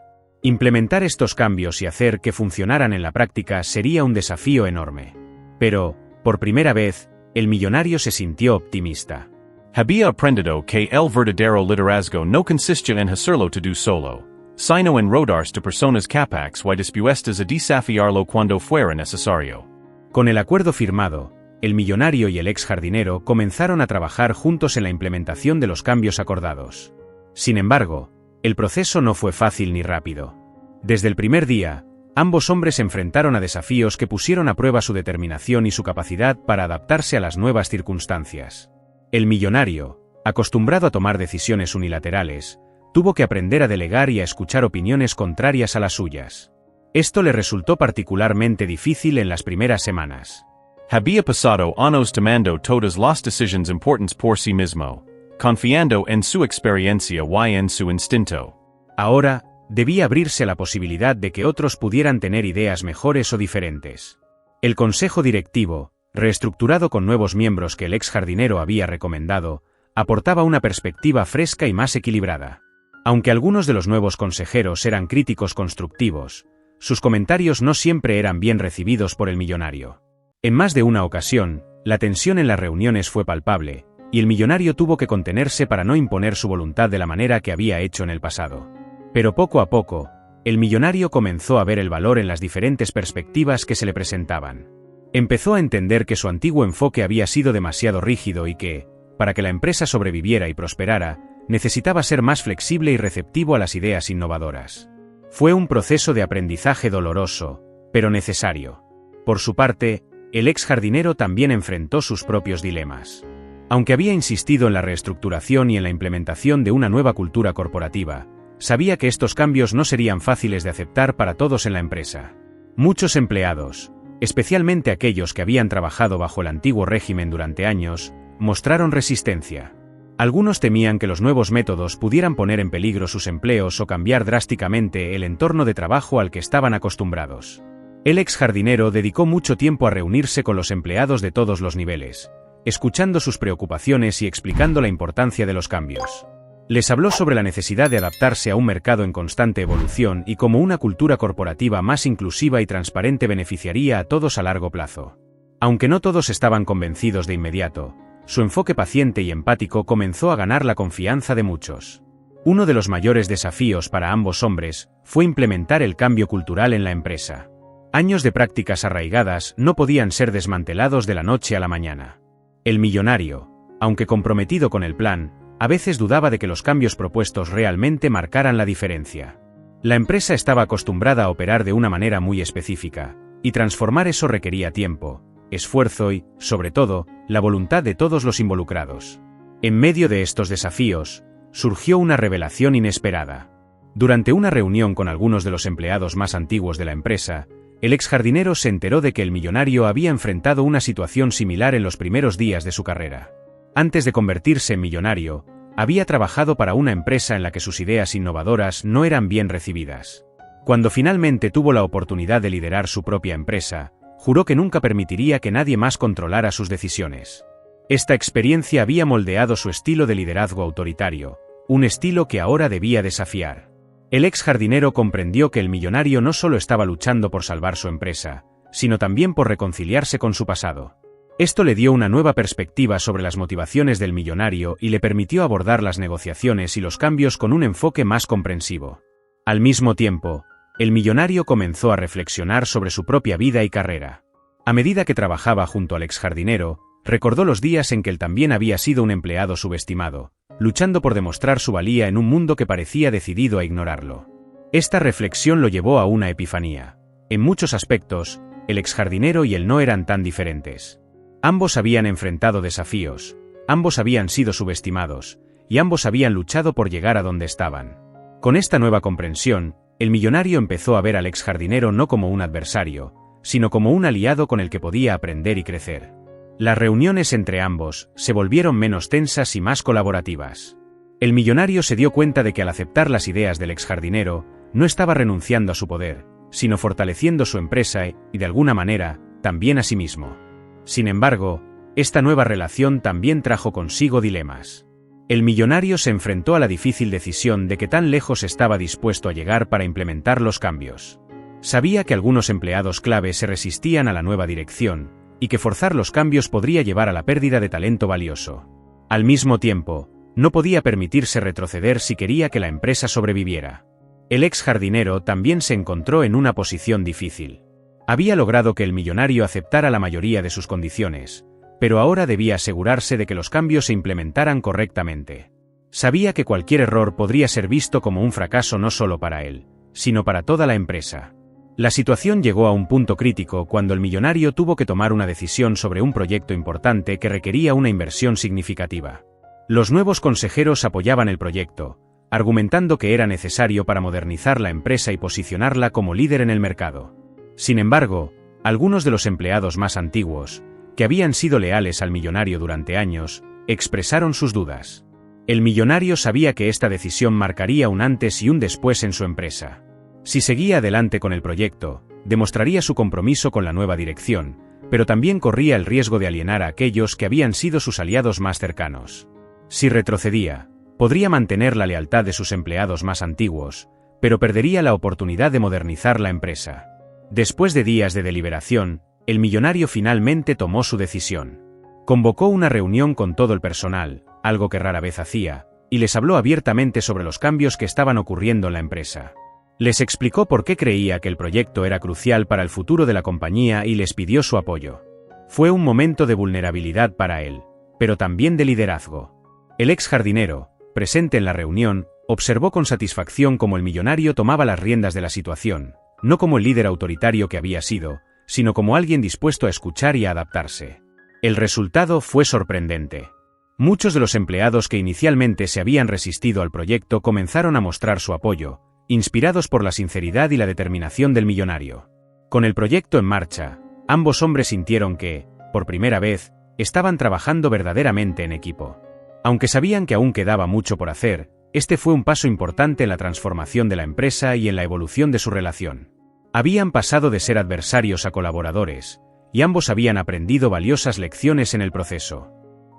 Implementar estos cambios y hacer que funcionaran en la práctica sería un desafío enorme. Pero, por primera vez, el millonario se sintió optimista. Había aprendido que el verdadero liderazgo no consiste en hacerlo todo solo, sino en rodarse de personas capaces y dispuestas a desafiarlo cuando fuera necesario. Con el acuerdo firmado, el millonario y el exjardinero comenzaron a trabajar juntos en la implementación de los cambios acordados. Sin embargo, el proceso no fue fácil ni rápido. Desde el primer día, ambos hombres se enfrentaron a desafíos que pusieron a prueba su determinación y su capacidad para adaptarse a las nuevas circunstancias. El millonario, acostumbrado a tomar decisiones unilaterales, tuvo que aprender a delegar y a escuchar opiniones contrarias a las suyas. Esto le resultó particularmente difícil en las primeras semanas. Había pasado años tomando todas las decisiones importantes por sí mismo, confiando en su experiencia y en su instinto. Ahora, debía abrirse a la posibilidad de que otros pudieran tener ideas mejores o diferentes. El consejo directivo, reestructurado con nuevos miembros que el exjardinero había recomendado, aportaba una perspectiva fresca y más equilibrada. Aunque algunos de los nuevos consejeros eran críticos constructivos, sus comentarios no siempre eran bien recibidos por el millonario. En más de una ocasión, la tensión en las reuniones fue palpable, y el millonario tuvo que contenerse para no imponer su voluntad de la manera que había hecho en el pasado. Pero poco a poco, el millonario comenzó a ver el valor en las diferentes perspectivas que se le presentaban. Empezó a entender que su antiguo enfoque había sido demasiado rígido y que, para que la empresa sobreviviera y prosperara, necesitaba ser más flexible y receptivo a las ideas innovadoras. Fue un proceso de aprendizaje doloroso, pero necesario. Por su parte, el exjardinero también enfrentó sus propios dilemas. Aunque había insistido en la reestructuración y en la implementación de una nueva cultura corporativa, sabía que estos cambios no serían fáciles de aceptar para todos en la empresa. Muchos empleados, especialmente aquellos que habían trabajado bajo el antiguo régimen durante años, mostraron resistencia. Algunos temían que los nuevos métodos pudieran poner en peligro sus empleos o cambiar drásticamente el entorno de trabajo al que estaban acostumbrados. El ex jardinero dedicó mucho tiempo a reunirse con los empleados de todos los niveles, escuchando sus preocupaciones y explicando la importancia de los cambios. Les habló sobre la necesidad de adaptarse a un mercado en constante evolución y cómo una cultura corporativa más inclusiva y transparente beneficiaría a todos a largo plazo. Aunque no todos estaban convencidos de inmediato, su enfoque paciente y empático comenzó a ganar la confianza de muchos. Uno de los mayores desafíos para ambos hombres fue implementar el cambio cultural en la empresa. Años de prácticas arraigadas no podían ser desmantelados de la noche a la mañana. El millonario, aunque comprometido con el plan, a veces dudaba de que los cambios propuestos realmente marcaran la diferencia. La empresa estaba acostumbrada a operar de una manera muy específica, y transformar eso requería tiempo, esfuerzo y, sobre todo, la voluntad de todos los involucrados. En medio de estos desafíos, surgió una revelación inesperada. Durante una reunión con algunos de los empleados más antiguos de la empresa, el ex jardinero se enteró de que el millonario había enfrentado una situación similar en los primeros días de su carrera. Antes de convertirse en millonario, había trabajado para una empresa en la que sus ideas innovadoras no eran bien recibidas. Cuando finalmente tuvo la oportunidad de liderar su propia empresa, juró que nunca permitiría que nadie más controlara sus decisiones. Esta experiencia había moldeado su estilo de liderazgo autoritario, un estilo que ahora debía desafiar. El ex jardinero comprendió que el millonario no solo estaba luchando por salvar su empresa, sino también por reconciliarse con su pasado. Esto le dio una nueva perspectiva sobre las motivaciones del millonario y le permitió abordar las negociaciones y los cambios con un enfoque más comprensivo. Al mismo tiempo, el millonario comenzó a reflexionar sobre su propia vida y carrera. A medida que trabajaba junto al ex jardinero, recordó los días en que él también había sido un empleado subestimado, luchando por demostrar su valía en un mundo que parecía decidido a ignorarlo. Esta reflexión lo llevó a una epifanía. En muchos aspectos, el ex jardinero y él no eran tan diferentes. Ambos habían enfrentado desafíos, ambos habían sido subestimados, y ambos habían luchado por llegar a donde estaban. Con esta nueva comprensión, el millonario empezó a ver al ex jardinero no como un adversario, sino como un aliado con el que podía aprender y crecer. Las reuniones entre ambos se volvieron menos tensas y más colaborativas. El millonario se dio cuenta de que al aceptar las ideas del ex jardinero, no estaba renunciando a su poder, sino fortaleciendo su empresa y, de alguna manera, también a sí mismo. Sin embargo, esta nueva relación también trajo consigo dilemas. El millonario se enfrentó a la difícil decisión de qué tan lejos estaba dispuesto a llegar para implementar los cambios. Sabía que algunos empleados clave se resistían a la nueva dirección, y que forzar los cambios podría llevar a la pérdida de talento valioso. Al mismo tiempo, no podía permitirse retroceder si quería que la empresa sobreviviera. El ex jardinero también se encontró en una posición difícil. Había logrado que el millonario aceptara la mayoría de sus condiciones, pero ahora debía asegurarse de que los cambios se implementaran correctamente. Sabía que cualquier error podría ser visto como un fracaso no solo para él, sino para toda la empresa. La situación llegó a un punto crítico cuando el millonario tuvo que tomar una decisión sobre un proyecto importante que requería una inversión significativa. Los nuevos consejeros apoyaban el proyecto, argumentando que era necesario para modernizar la empresa y posicionarla como líder en el mercado. Sin embargo, algunos de los empleados más antiguos, que habían sido leales al millonario durante años, expresaron sus dudas. El millonario sabía que esta decisión marcaría un antes y un después en su empresa. Si seguía adelante con el proyecto, demostraría su compromiso con la nueva dirección, pero también corría el riesgo de alienar a aquellos que habían sido sus aliados más cercanos. Si retrocedía, podría mantener la lealtad de sus empleados más antiguos, pero perdería la oportunidad de modernizar la empresa. Después de días de deliberación, el millonario finalmente tomó su decisión. Convocó una reunión con todo el personal, algo que rara vez hacía, y les habló abiertamente sobre los cambios que estaban ocurriendo en la empresa. Les explicó por qué creía que el proyecto era crucial para el futuro de la compañía y les pidió su apoyo. Fue un momento de vulnerabilidad para él, pero también de liderazgo. El ex jardinero, presente en la reunión, observó con satisfacción cómo el millonario tomaba las riendas de la situación, no como el líder autoritario que había sido, sino como alguien dispuesto a escuchar y a adaptarse. El resultado fue sorprendente. Muchos de los empleados que inicialmente se habían resistido al proyecto comenzaron a mostrar su apoyo, inspirados por la sinceridad y la determinación del millonario. Con el proyecto en marcha, ambos hombres sintieron que, por primera vez, estaban trabajando verdaderamente en equipo. Aunque sabían que aún quedaba mucho por hacer, este fue un paso importante en la transformación de la empresa y en la evolución de su relación. Habían pasado de ser adversarios a colaboradores, y ambos habían aprendido valiosas lecciones en el proceso.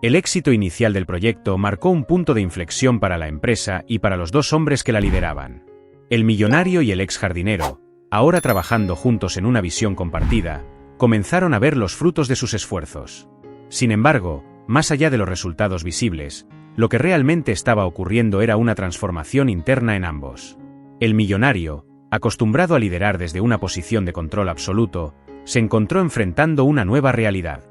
El éxito inicial del proyecto marcó un punto de inflexión para la empresa y para los dos hombres que la lideraban. El millonario y el ex jardinero, ahora trabajando juntos en una visión compartida, comenzaron a ver los frutos de sus esfuerzos. Sin embargo, más allá de los resultados visibles, lo que realmente estaba ocurriendo era una transformación interna en ambos. El millonario, acostumbrado a liderar desde una posición de control absoluto, se encontró enfrentando una nueva realidad.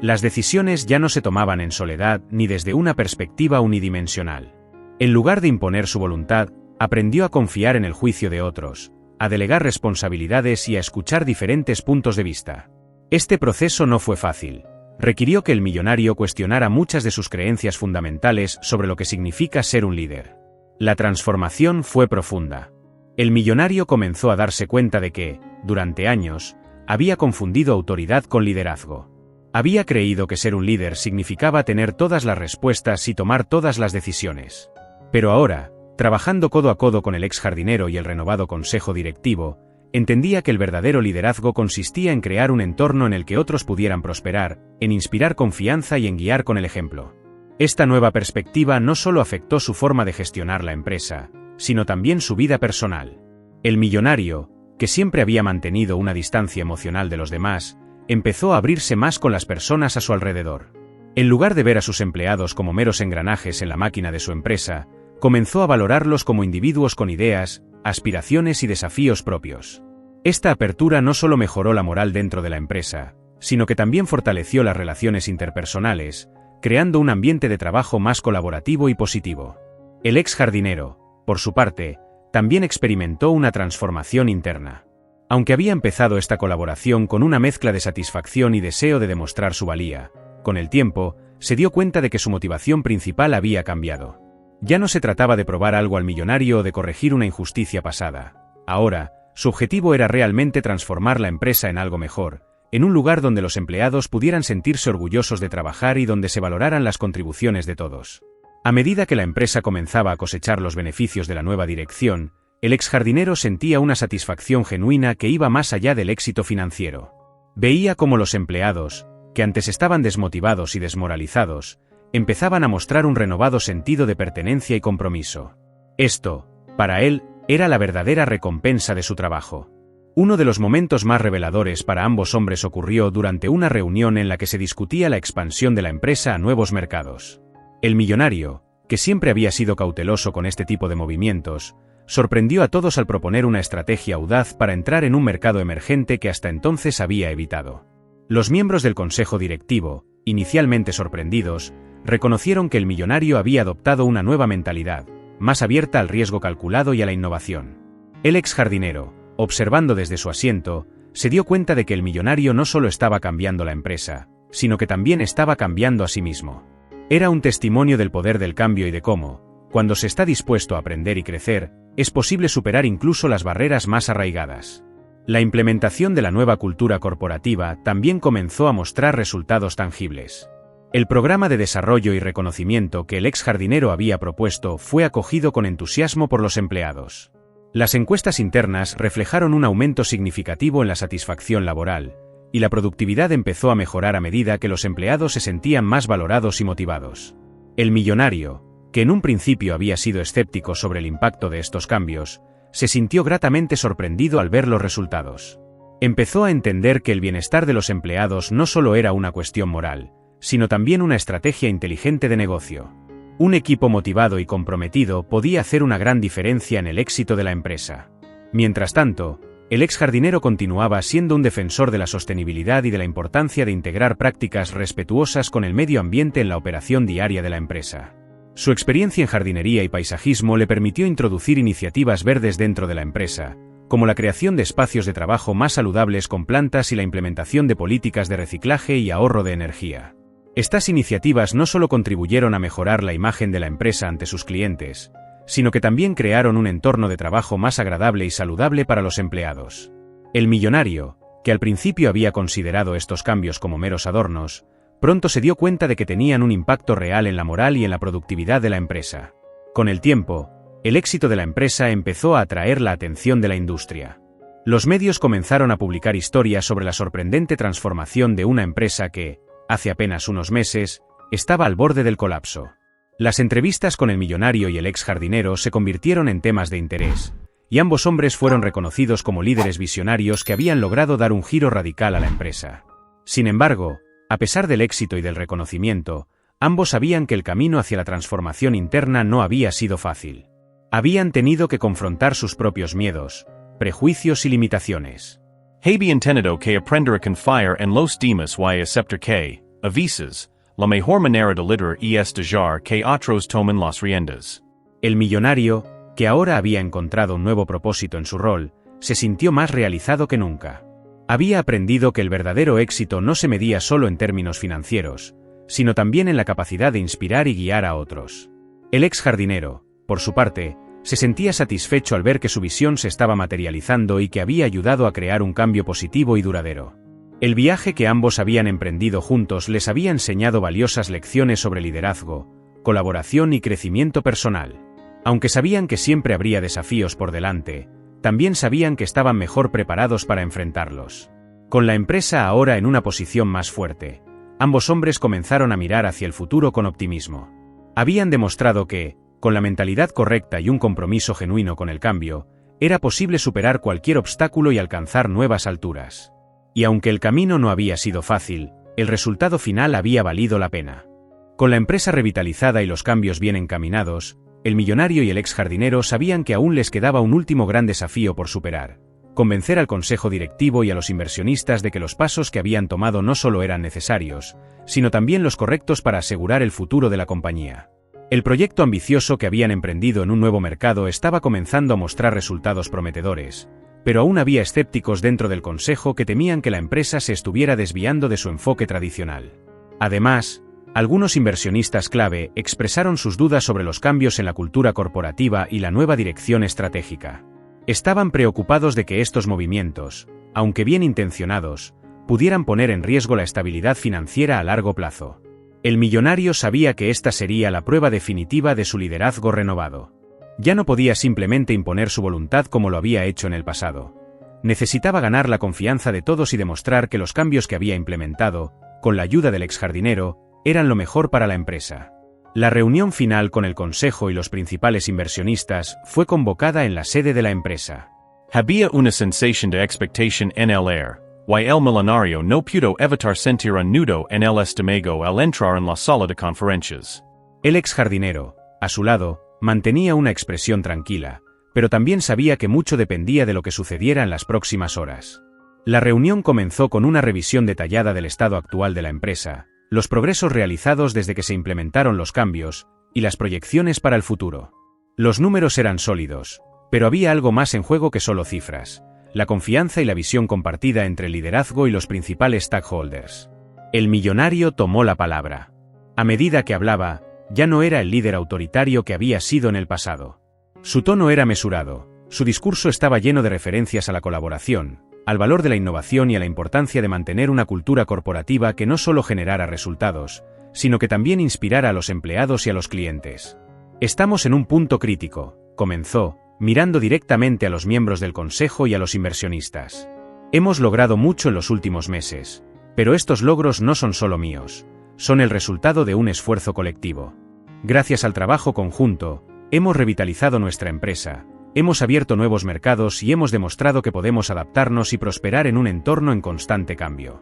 Las decisiones ya no se tomaban en soledad ni desde una perspectiva unidimensional. En lugar de imponer su voluntad, aprendió a confiar en el juicio de otros, a delegar responsabilidades y a escuchar diferentes puntos de vista. Este proceso no fue fácil. Requirió que el millonario cuestionara muchas de sus creencias fundamentales sobre lo que significa ser un líder. La transformación fue profunda. El millonario comenzó a darse cuenta de que, durante años, había confundido autoridad con liderazgo. Había creído que ser un líder significaba tener todas las respuestas y tomar todas las decisiones. Pero ahora, trabajando codo a codo con el ex jardinero y el renovado consejo directivo, entendía que el verdadero liderazgo consistía en crear un entorno en el que otros pudieran prosperar, en inspirar confianza y en guiar con el ejemplo. Esta nueva perspectiva no solo afectó su forma de gestionar la empresa, sino también su vida personal. El millonario, que siempre había mantenido una distancia emocional de los demás, empezó a abrirse más con las personas a su alrededor. En lugar de ver a sus empleados como meros engranajes en la máquina de su empresa, comenzó a valorarlos como individuos con ideas, aspiraciones y desafíos propios. Esta apertura no solo mejoró la moral dentro de la empresa, sino que también fortaleció las relaciones interpersonales, creando un ambiente de trabajo más colaborativo y positivo. El ex jardinero, por su parte, también experimentó una transformación interna. Aunque había empezado esta colaboración con una mezcla de satisfacción y deseo de demostrar su valía, con el tiempo, se dio cuenta de que su motivación principal había cambiado. Ya no se trataba de probar algo al millonario o de corregir una injusticia pasada. Ahora, su objetivo era realmente transformar la empresa en algo mejor, en un lugar donde los empleados pudieran sentirse orgullosos de trabajar y donde se valoraran las contribuciones de todos. A medida que la empresa comenzaba a cosechar los beneficios de la nueva dirección, el ex jardinero sentía una satisfacción genuina que iba más allá del éxito financiero. Veía cómo los empleados, que antes estaban desmotivados y desmoralizados, empezaban a mostrar un renovado sentido de pertenencia y compromiso. Esto, para él, era la verdadera recompensa de su trabajo. Uno de los momentos más reveladores para ambos hombres ocurrió durante una reunión en la que se discutía la expansión de la empresa a nuevos mercados. El millonario, que siempre había sido cauteloso con este tipo de movimientos, sorprendió a todos al proponer una estrategia audaz para entrar en un mercado emergente que hasta entonces había evitado. Los miembros del consejo directivo, inicialmente sorprendidos, reconocieron que el millonario había adoptado una nueva mentalidad, más abierta al riesgo calculado y a la innovación. El ex jardinero, observando desde su asiento, se dio cuenta de que el millonario no solo estaba cambiando la empresa, sino que también estaba cambiando a sí mismo. Era un testimonio del poder del cambio y de cómo, cuando se está dispuesto a aprender y crecer, es posible superar incluso las barreras más arraigadas. La implementación de la nueva cultura corporativa también comenzó a mostrar resultados tangibles. El programa de desarrollo y reconocimiento que el ex jardinero había propuesto fue acogido con entusiasmo por los empleados. Las encuestas internas reflejaron un aumento significativo en la satisfacción laboral, y la productividad empezó a mejorar a medida que los empleados se sentían más valorados y motivados. El millonario, que en un principio había sido escéptico sobre el impacto de estos cambios, se sintió gratamente sorprendido al ver los resultados. Empezó a entender que el bienestar de los empleados no solo era una cuestión moral, sino también una estrategia inteligente de negocio. Un equipo motivado y comprometido podía hacer una gran diferencia en el éxito de la empresa. Mientras tanto, el ex jardinero continuaba siendo un defensor de la sostenibilidad y de la importancia de integrar prácticas respetuosas con el medio ambiente en la operación diaria de la empresa. Su experiencia en jardinería y paisajismo le permitió introducir iniciativas verdes dentro de la empresa, como la creación de espacios de trabajo más saludables con plantas y la implementación de políticas de reciclaje y ahorro de energía. Estas iniciativas no solo contribuyeron a mejorar la imagen de la empresa ante sus clientes, sino que también crearon un entorno de trabajo más agradable y saludable para los empleados. El millonario, que al principio había considerado estos cambios como meros adornos, Pronto se dio cuenta de que tenían un impacto real en la moral y en la productividad de la empresa. Con el tiempo, el éxito de la empresa empezó a atraer la atención de la industria. Los medios comenzaron a publicar historias sobre la sorprendente transformación de una empresa que, hace apenas unos meses, estaba al borde del colapso. Las entrevistas con el millonario y el ex jardinero se convirtieron en temas de interés, y ambos hombres fueron reconocidos como líderes visionarios que habían logrado dar un giro radical a la empresa. Sin embargo, a pesar del éxito y del reconocimiento, ambos sabían que el camino hacia la transformación interna no había sido fácil. Habían tenido que confrontar sus propios miedos, prejuicios y limitaciones. Había entendido que aprender a confiar en los demás y aceptar que, a veces, la mejor manera de liderar es dejar que otros tomen las riendas. El millonario, que ahora había encontrado un nuevo propósito en su rol, se sintió más realizado que nunca. Había aprendido que el verdadero éxito no se medía solo en términos financieros, sino también en la capacidad de inspirar y guiar a otros. El ex jardinero, por su parte, se sentía satisfecho al ver que su visión se estaba materializando y que había ayudado a crear un cambio positivo y duradero. El viaje que ambos habían emprendido juntos les había enseñado valiosas lecciones sobre liderazgo, colaboración y crecimiento personal. Aunque sabían que siempre habría desafíos por delante, también sabían que estaban mejor preparados para enfrentarlos. Con la empresa ahora en una posición más fuerte, ambos hombres comenzaron a mirar hacia el futuro con optimismo. Habían demostrado que, con la mentalidad correcta y un compromiso genuino con el cambio, era posible superar cualquier obstáculo y alcanzar nuevas alturas. Y aunque el camino no había sido fácil, el resultado final había valido la pena. Con la empresa revitalizada y los cambios bien encaminados, el millonario y el ex jardinero sabían que aún les quedaba un último gran desafío por superar: convencer al consejo directivo y a los inversionistas de que los pasos que habían tomado no solo eran necesarios, sino también los correctos para asegurar el futuro de la compañía. El proyecto ambicioso que habían emprendido en un nuevo mercado estaba comenzando a mostrar resultados prometedores, pero aún había escépticos dentro del consejo que temían que la empresa se estuviera desviando de su enfoque tradicional. Además, algunos inversionistas clave expresaron sus dudas sobre los cambios en la cultura corporativa y la nueva dirección estratégica. Estaban preocupados de que estos movimientos, aunque bien intencionados, pudieran poner en riesgo la estabilidad financiera a largo plazo. El millonario sabía que esta sería la prueba definitiva de su liderazgo renovado. Ya no podía simplemente imponer su voluntad como lo había hecho en el pasado. Necesitaba ganar la confianza de todos y demostrar que los cambios que había implementado, con la ayuda del ex jardinero, eran lo mejor para la empresa. La reunión final con el consejo y los principales inversionistas fue convocada en la sede de la empresa. Había una sensación de expectación en el aire, y el millonario no pudo evitar sentir un nudo en el estómago al entrar en la sala de conferencias. El ex jardinero, a su lado, mantenía una expresión tranquila, pero también sabía que mucho dependía de lo que sucediera en las próximas horas. La reunión comenzó con una revisión detallada del estado actual de la empresa, los progresos realizados desde que se implementaron los cambios, y las proyecciones para el futuro. Los números eran sólidos, pero había algo más en juego que solo cifras: la confianza y la visión compartida entre el liderazgo y los principales stakeholders. El millonario tomó la palabra. A medida que hablaba, ya no era el líder autoritario que había sido en el pasado. Su tono era mesurado, su discurso estaba lleno de referencias a la colaboración, al valor de la innovación y a la importancia de mantener una cultura corporativa que no solo generara resultados, sino que también inspirara a los empleados y a los clientes. Estamos en un punto crítico, comenzó, mirando directamente a los miembros del consejo y a los inversionistas. Hemos logrado mucho en los últimos meses, pero estos logros no son solo míos, son el resultado de un esfuerzo colectivo. Gracias al trabajo conjunto, hemos revitalizado nuestra empresa, hemos abierto nuevos mercados y hemos demostrado que podemos adaptarnos y prosperar en un entorno en constante cambio.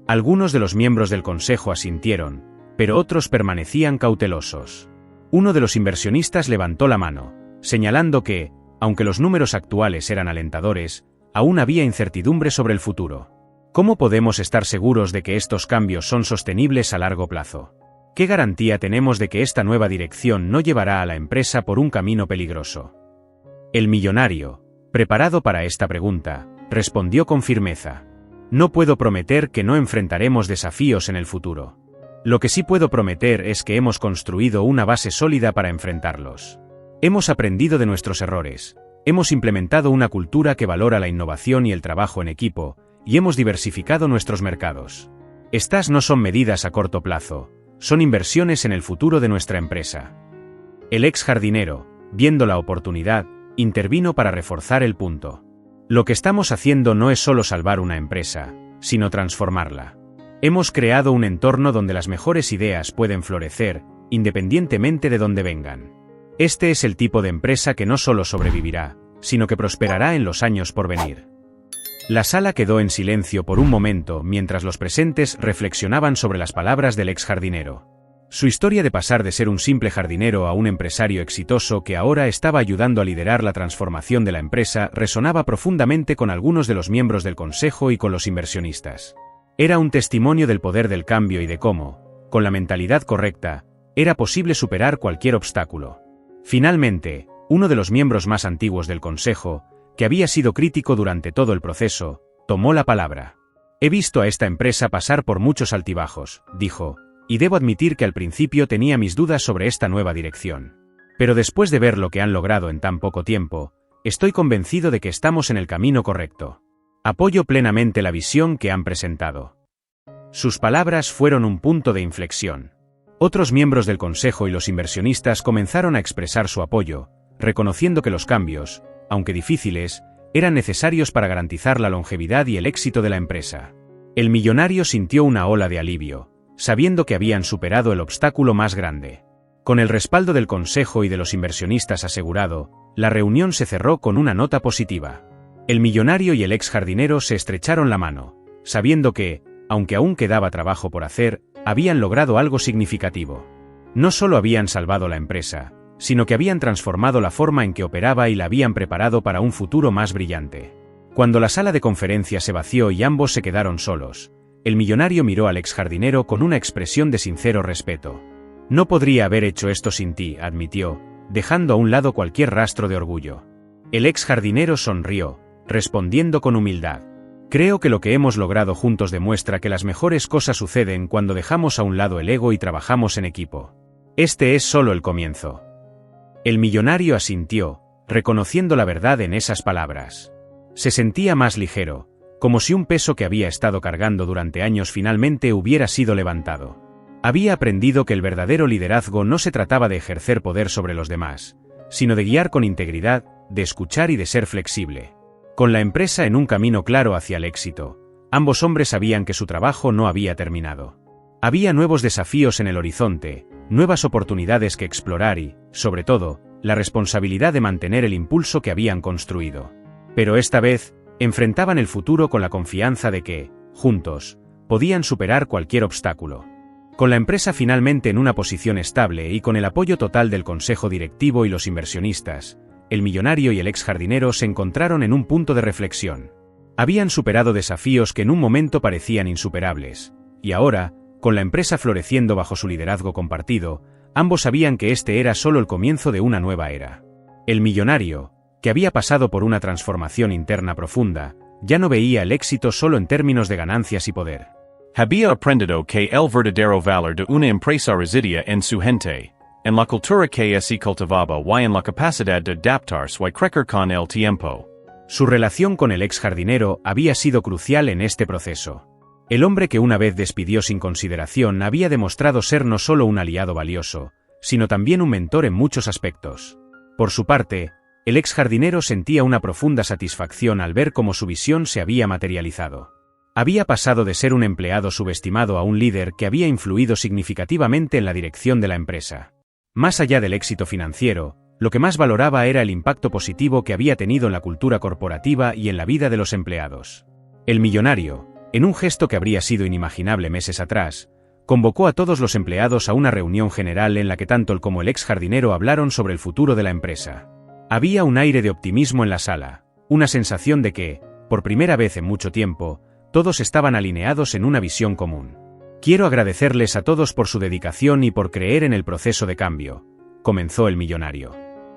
Algunos de los miembros del consejo asintieron, pero otros permanecían cautelosos. Uno de los inversionistas levantó la mano, señalando que, aunque los números actuales eran alentadores, aún había incertidumbre sobre el futuro. ¿Cómo podemos estar seguros de que estos cambios son sostenibles a largo plazo? ¿Qué garantía tenemos de que esta nueva dirección no llevará a la empresa por un camino peligroso? El millonario, preparado para esta pregunta, respondió con firmeza: no puedo prometer que no enfrentaremos desafíos en el futuro. Lo que sí puedo prometer es que hemos construido una base sólida para enfrentarlos. Hemos aprendido de nuestros errores, hemos implementado una cultura que valora la innovación y el trabajo en equipo, y hemos diversificado nuestros mercados. Estas no son medidas a corto plazo, son inversiones en el futuro de nuestra empresa. El ex jardinero, viendo la oportunidad, intervino para reforzar el punto. Lo que estamos haciendo no es solo salvar una empresa, sino transformarla. Hemos creado un entorno donde las mejores ideas pueden florecer, independientemente de dónde vengan. Este es el tipo de empresa que no solo sobrevivirá, sino que prosperará en los años por venir. La sala quedó en silencio por un momento mientras los presentes reflexionaban sobre las palabras del ex jardinero. Su historia de pasar de ser un simple jardinero a un empresario exitoso que ahora estaba ayudando a liderar la transformación de la empresa resonaba profundamente con algunos de los miembros del consejo y con los inversionistas. Era un testimonio del poder del cambio y de cómo, con la mentalidad correcta, era posible superar cualquier obstáculo. Finalmente, uno de los miembros más antiguos del consejo, que había sido crítico durante todo el proceso, tomó la palabra. He visto a esta empresa pasar por muchos altibajos, dijo, y debo admitir que al principio tenía mis dudas sobre esta nueva dirección. Pero después de ver lo que han logrado en tan poco tiempo, estoy convencido de que estamos en el camino correcto. Apoyo plenamente la visión que han presentado. Sus palabras fueron un punto de inflexión. Otros miembros del consejo y los inversionistas comenzaron a expresar su apoyo, reconociendo que los cambios, aunque difíciles, eran necesarios para garantizar la longevidad y el éxito de la empresa. El millonario sintió una ola de alivio, sabiendo que habían superado el obstáculo más grande. Con el respaldo del consejo y de los inversionistas asegurado, la reunión se cerró con una nota positiva. El millonario y el ex jardinero se estrecharon la mano, sabiendo que, aunque aún quedaba trabajo por hacer, habían logrado algo significativo. No solo habían salvado la empresa, sino que habían transformado la forma en que operaba y la habían preparado para un futuro más brillante. Cuando la sala de conferencias se vació y ambos se quedaron solos, el millonario miró al ex jardinero con una expresión de sincero respeto. No podría haber hecho esto sin ti, admitió, dejando a un lado cualquier rastro de orgullo. El ex jardinero sonrió, respondiendo con humildad. Creo que lo que hemos logrado juntos demuestra que las mejores cosas suceden cuando dejamos a un lado el ego y trabajamos en equipo. Este es solo el comienzo. El millonario asintió, reconociendo la verdad en esas palabras. Se sentía más ligero, como si un peso que había estado cargando durante años finalmente hubiera sido levantado. Había aprendido que el verdadero liderazgo no se trataba de ejercer poder sobre los demás, sino de guiar con integridad, de escuchar y de ser flexible. Con la empresa en un camino claro hacia el éxito, ambos hombres sabían que su trabajo no había terminado. Había nuevos desafíos en el horizonte, nuevas oportunidades que explorar y, sobre todo, la responsabilidad de mantener el impulso que habían construido. Pero esta vez, enfrentaban el futuro con la confianza de que, juntos, podían superar cualquier obstáculo. Con la empresa finalmente en una posición estable y con el apoyo total del consejo directivo y los inversionistas, el millonario y el ex jardinero se encontraron en un punto de reflexión. Habían superado desafíos que en un momento parecían insuperables, y ahora, con la empresa floreciendo bajo su liderazgo compartido, ambos sabían que este era solo el comienzo de una nueva era. El millonario, que había pasado por una transformación interna profunda, ya no veía el éxito solo en términos de ganancias y poder. Había aprendido que el verdadero valor de una empresa residía en su gente, en la cultura que se cultivaba y en la capacidad de adaptarse y crecer con el tiempo. Su relación con el ex jardinero había sido crucial en este proceso. El hombre que una vez despidió sin consideración había demostrado ser no solo un aliado valioso, sino también un mentor en muchos aspectos. Por su parte, el ex jardinero sentía una profunda satisfacción al ver cómo su visión se había materializado. Había pasado de ser un empleado subestimado a un líder que había influido significativamente en la dirección de la empresa. Más allá del éxito financiero, lo que más valoraba era el impacto positivo que había tenido en la cultura corporativa y en la vida de los empleados. El millonario, en un gesto que habría sido inimaginable meses atrás, convocó a todos los empleados a una reunión general en la que tanto él como el ex jardinero hablaron sobre el futuro de la empresa. Había un aire de optimismo en la sala, una sensación de que, por primera vez en mucho tiempo, todos estaban alineados en una visión común. Quiero agradecerles a todos por su dedicación y por creer en el proceso de cambio, comenzó el millonario.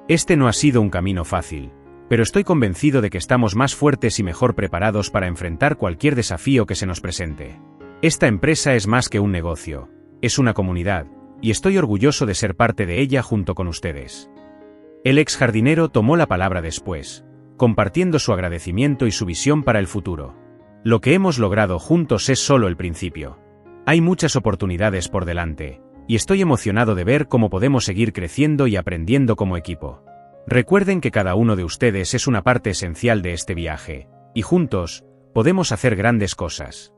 Este no ha sido un camino fácil, pero estoy convencido de que estamos más fuertes y mejor preparados para enfrentar cualquier desafío que se nos presente. Esta empresa es más que un negocio, es una comunidad, y estoy orgulloso de ser parte de ella junto con ustedes. El ex jardinero tomó la palabra después, compartiendo su agradecimiento y su visión para el futuro. Lo que hemos logrado juntos es solo el principio. Hay muchas oportunidades por delante, y estoy emocionado de ver cómo podemos seguir creciendo y aprendiendo como equipo. Recuerden que cada uno de ustedes es una parte esencial de este viaje, y juntos, podemos hacer grandes cosas.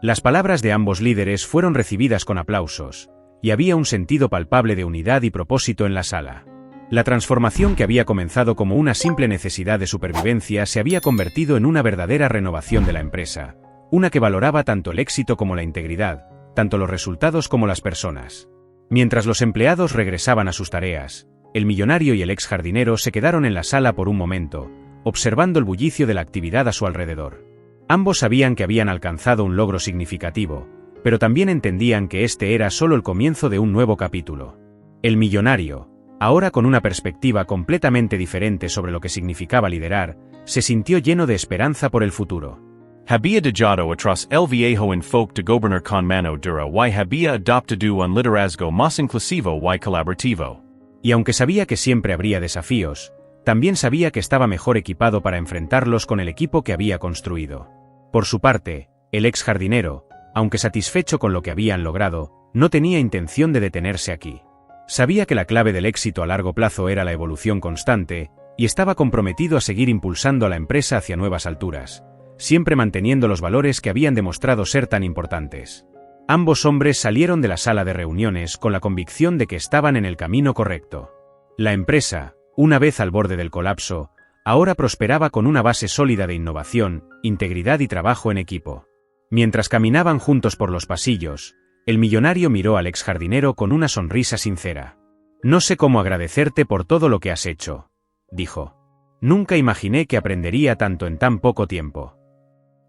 Las palabras de ambos líderes fueron recibidas con aplausos, y había un sentido palpable de unidad y propósito en la sala. La transformación que había comenzado como una simple necesidad de supervivencia se había convertido en una verdadera renovación de la empresa, una que valoraba tanto el éxito como la integridad, tanto los resultados como las personas. Mientras los empleados regresaban a sus tareas, el millonario y el ex jardinero se quedaron en la sala por un momento, observando el bullicio de la actividad a su alrededor. Ambos sabían que habían alcanzado un logro significativo, pero también entendían que este era solo el comienzo de un nuevo capítulo. El millonario, ahora con una perspectiva completamente diferente sobre lo que significaba liderar, se sintió lleno de esperanza por el futuro. Había dejado atrás el viejo enfoque de gobernar con mano dura y había adoptado un liderazgo más inclusivo y colaborativo. Y aunque sabía que siempre habría desafíos, también sabía que estaba mejor equipado para enfrentarlos con el equipo que había construido. Por su parte, el ex jardinero, aunque satisfecho con lo que habían logrado, no tenía intención de detenerse aquí. Sabía que la clave del éxito a largo plazo era la evolución constante, y estaba comprometido a seguir impulsando a la empresa hacia nuevas alturas, siempre manteniendo los valores que habían demostrado ser tan importantes. Ambos hombres salieron de la sala de reuniones con la convicción de que estaban en el camino correcto. La empresa, una vez al borde del colapso, ahora prosperaba con una base sólida de innovación, integridad y trabajo en equipo. Mientras caminaban juntos por los pasillos, el millonario miró al ex jardinero con una sonrisa sincera. «No sé cómo agradecerte por todo lo que has hecho», dijo. «Nunca imaginé que aprendería tanto en tan poco tiempo».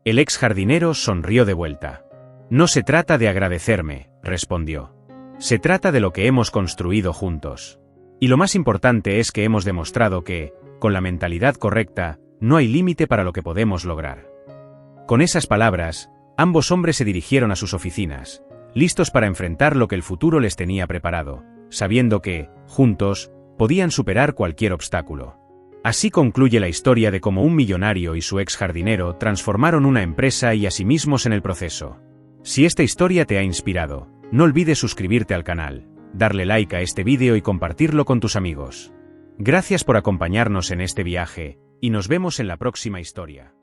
El ex jardinero sonrió de vuelta. «No se trata de agradecerme», respondió. «Se trata de lo que hemos construido juntos. Y lo más importante es que hemos demostrado que, con la mentalidad correcta, no hay límite para lo que podemos lograr». Con esas palabras, ambos hombres se dirigieron a sus oficinas, listos para enfrentar lo que el futuro les tenía preparado, sabiendo que, juntos, podían superar cualquier obstáculo. Así concluye la historia de cómo un millonario y su ex jardinero transformaron una empresa y a sí mismos en el proceso. Si esta historia te ha inspirado, no olvides suscribirte al canal, darle like a este vídeo y compartirlo con tus amigos. Gracias por acompañarnos en este viaje, y nos vemos en la próxima historia.